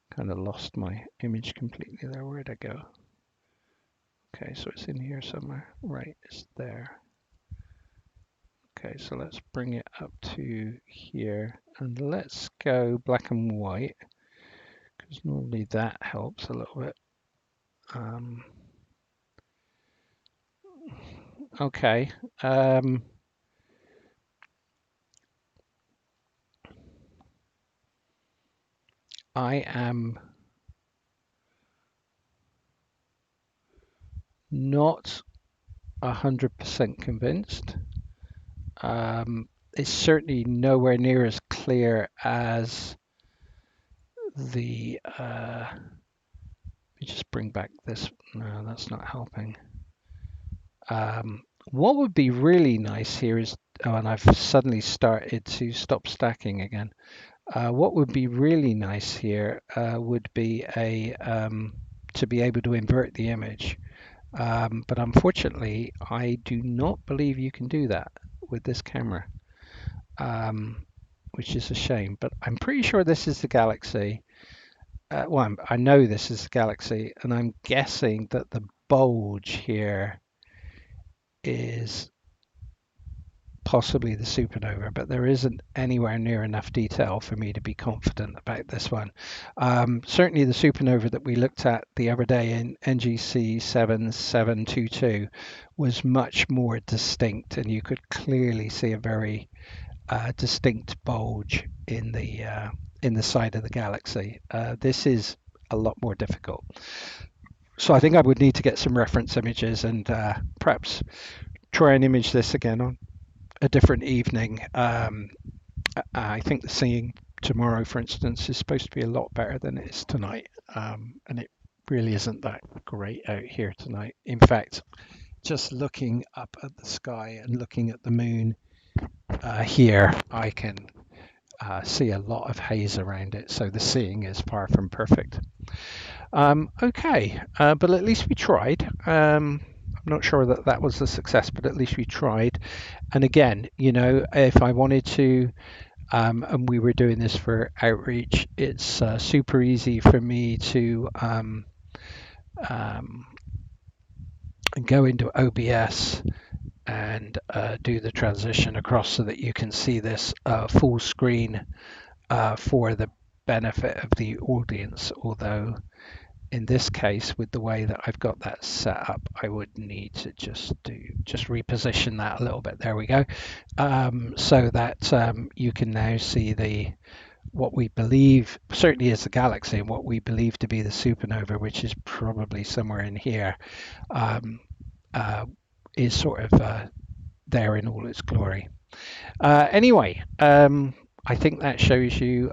Kind of lost my image completely there. Where'd I go? Okay, so it's in here somewhere. Right, it's there. Okay, so let's bring it up to here and let's go black and white because normally that helps a little bit. Um, okay. Um, I am not 100% convinced. It's certainly nowhere near as clear as the. Let me just bring back this. No, that's not helping. What would be really nice here is, oh, and I've suddenly started to stop stacking again. What would be really nice here would be a to be able to invert the image. But unfortunately, I do not believe you can do that with this camera, which is a shame. But I'm pretty sure this is the Galaxy. Well, I know this is the Galaxy, and I'm guessing that the bulge here is possibly the Supernova, but there isn't anywhere near enough detail for me to be confident about this one. Certainly the Supernova that we looked at the other day in NGC 7722 was much more distinct, and you could clearly see a very distinct bulge in the side of the Galaxy. This is a lot more difficult. So I think I would need to get some reference images and perhaps try and image this again on a different evening. I think the seeing tomorrow, for instance, is supposed to be a lot better than it is tonight, and it really isn't that great out here tonight. In fact, just looking up at the sky and looking at the moon here, I can see a lot of haze around it, so the seeing is far from perfect. Okay, but at least we tried. I'm not sure that that was a success, but at least we tried. And again, you know, if I wanted to, and we were doing this for outreach, it's super easy for me to go into OBS and do the transition across so that you can see this full screen for the benefit of the audience, although in this case, with the way that I've got that set up, I would need to just reposition that a little bit. There we go. So that you can now see what we believe certainly is the Galaxy and what we believe to be the Supernova, which is probably somewhere in here, is sort of there in all its glory. Anyway, I think that shows you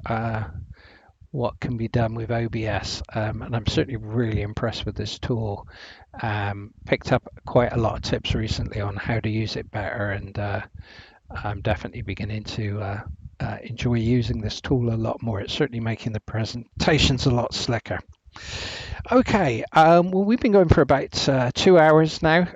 what can be done with OBS, and I'm certainly really impressed with this tool. Picked up quite a lot of tips recently on how to use it better, and I'm definitely beginning to enjoy using this tool a lot more. It's certainly making the presentations a lot slicker. Okay, well, we've been going for about 2 hours now.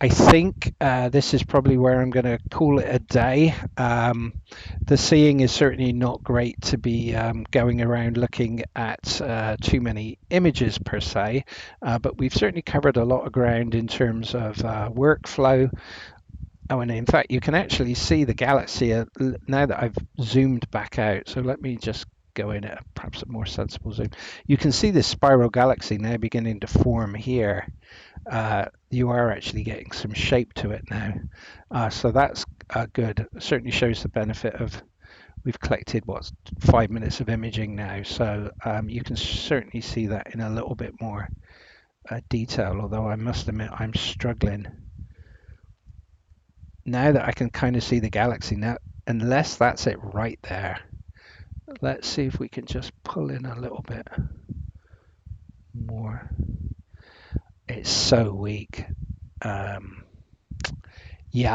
I think this is probably where I'm going to call it a day. The seeing is certainly not great to be going around looking at too many images per se, but we've certainly covered a lot of ground in terms of workflow. Oh, and in fact, you can actually see the Galaxy now that I've zoomed back out. So let me just go in at perhaps a more sensible zoom. You can see this spiral galaxy now beginning to form here. You are actually getting some shape to it now. So that's good. It certainly shows the benefit of, we've collected 5 minutes of imaging now. So you can certainly see that in a little bit more detail, although I must admit I'm struggling. Now that I can kind of see the Galaxy now, unless that's it right there. Let's see if we can just pull in a little bit more. It's so weak. Yeah,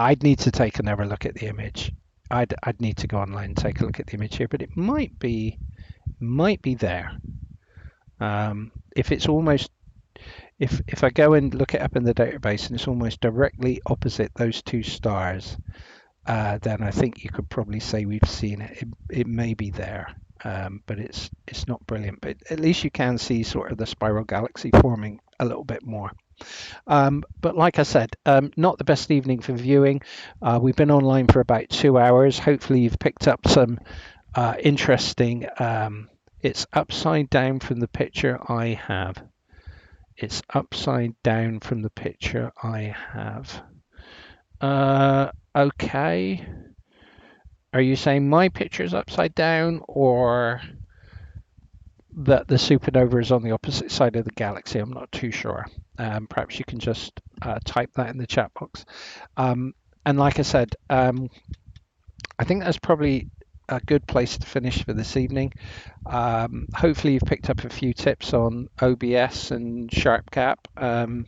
I'd need to take another look at the image. I'd need to go online and take a look at the image here, but it might be there. If it's almost, if I go and look it up in the database and it's almost directly opposite those two stars, then I think you could probably say we've seen it. It may be there, but it's not brilliant. But at least you can see sort of the spiral galaxy forming a little bit more. But like I said, not the best evening for viewing. We've been online for about 2 hours. Hopefully you've picked up some interesting. It's upside down from the picture I have. It's upside down from the picture I have. Okay. Are you saying my picture is upside down, or that the supernova is on the opposite side of the galaxy? I'm not too sure. Perhaps you can just type that in the chat box. And like I said, I think that's probably a good place to finish for this evening. Hopefully you've picked up a few tips on OBS and SharpCap.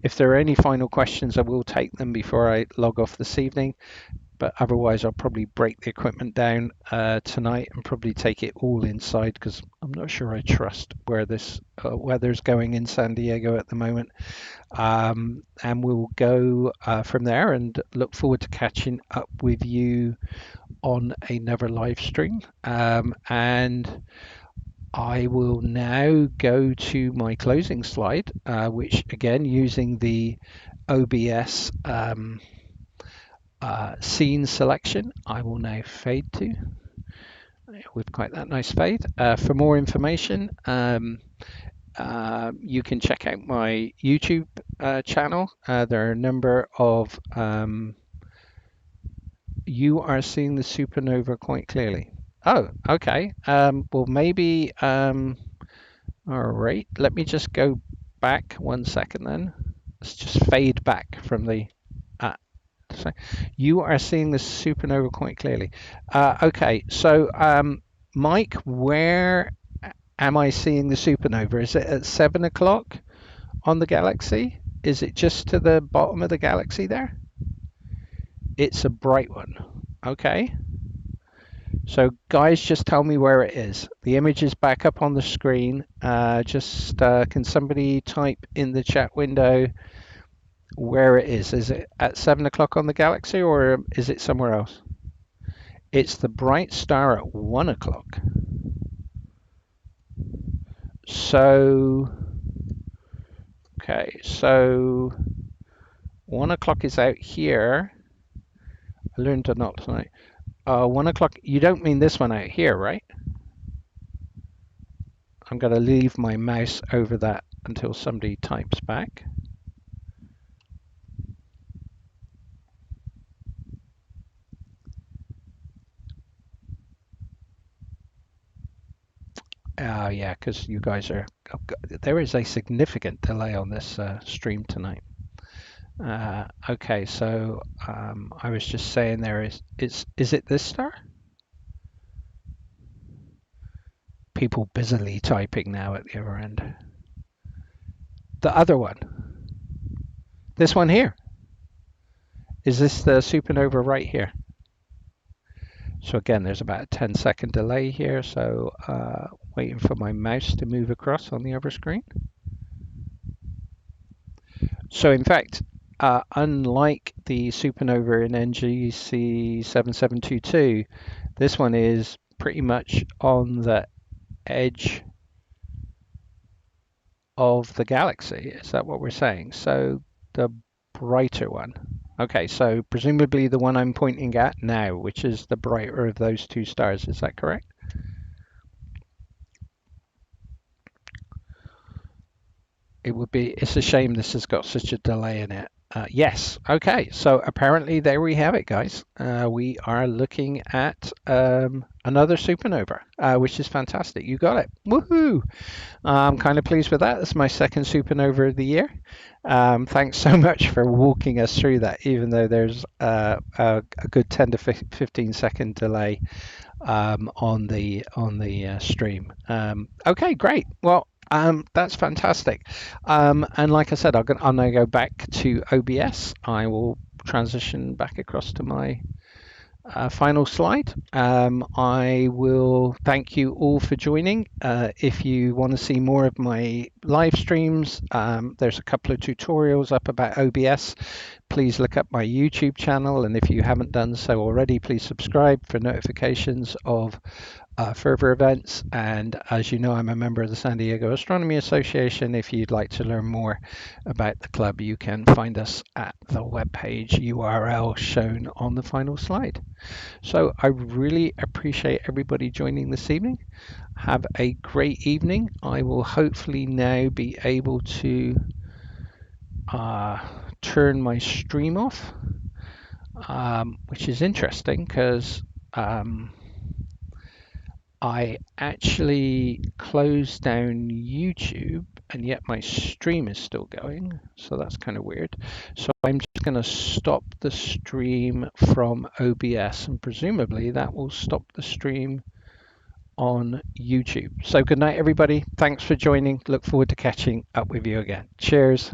If there are any final questions, I will take them before I log off this evening. But otherwise, I'll probably break the equipment down tonight and probably take it all inside, because I'm not sure I trust where this weather's going in San Diego at the moment. And we'll go from there, and look forward to catching up with you on another live stream. And I will now go to my closing slide, which again, using the OBS scene selection, I will now fade to with quite that nice fade. For more information, you can check out my YouTube channel. There are a number of you are seeing the supernova quite clearly. Oh, okay. Well, maybe. All right. Let me just go back 1 second then. Let's just fade back from the. So you are seeing the supernova quite clearly. Okay. So, Mike, where am I seeing the supernova? Is it at 7 o'clock on the galaxy? Is it just to the bottom of the galaxy there? It's a bright one. Okay. So guys, just tell me where it is. The image is back up on the screen. Can somebody type in the chat window where it is? Is it at 7 o'clock on the galaxy, or is it somewhere else? It's the bright star at 1 o'clock. So, okay, so 1 o'clock is out here. I learned a lot tonight. 1 o'clock, you don't mean this one out here, right? I'm going to leave my mouse over that until somebody types back. Yeah, because you guys are, there is a significant delay on this stream tonight. Okay, so I was just saying is it this star? People busily typing now at the other end. The other one. This one here. Is this the supernova right here? So again, there's about a 10-second delay here, so waiting for my mouse to move across on the other screen. So in fact, unlike the supernova in NGC 7722, this one is pretty much on the edge of the galaxy. Is that what we're saying? So the brighter one. Okay, so presumably the one I'm pointing at now, which is the brighter of those two stars. Is that correct? It's a shame this has got such a delay in it. Yes. Okay. So apparently there we have it, guys. We are looking at another supernova, which is fantastic. You got it. Woohoo! I'm kind of pleased with that. It's my second supernova of the year. Thanks so much for walking us through that, even though there's a good 10 to 15-second delay on the stream. Okay, great. Well, that's fantastic. And like I said, I'll now go back to OBS. I will transition back across to my final slide. I will thank you all for joining. If you want to see more of my live streams, there's a couple of tutorials up about OBS. please look up my YouTube channel, and if you haven't done so already, please subscribe for notifications of further events. And as you know, I'm a member of the San Diego Astronomy Association. If you'd like to learn more about the club, you can find us at the webpage URL shown on the final slide. So I really appreciate everybody joining this evening. Have a great evening. I will hopefully now be able to turn my stream off, which is interesting because I actually closed down YouTube and yet my stream is still going, so that's kind of weird. So I'm just going to stop the stream from OBS, and presumably that will stop the stream on YouTube. So good night, everybody. Thanks for joining. Look forward to catching up with you again. Cheers.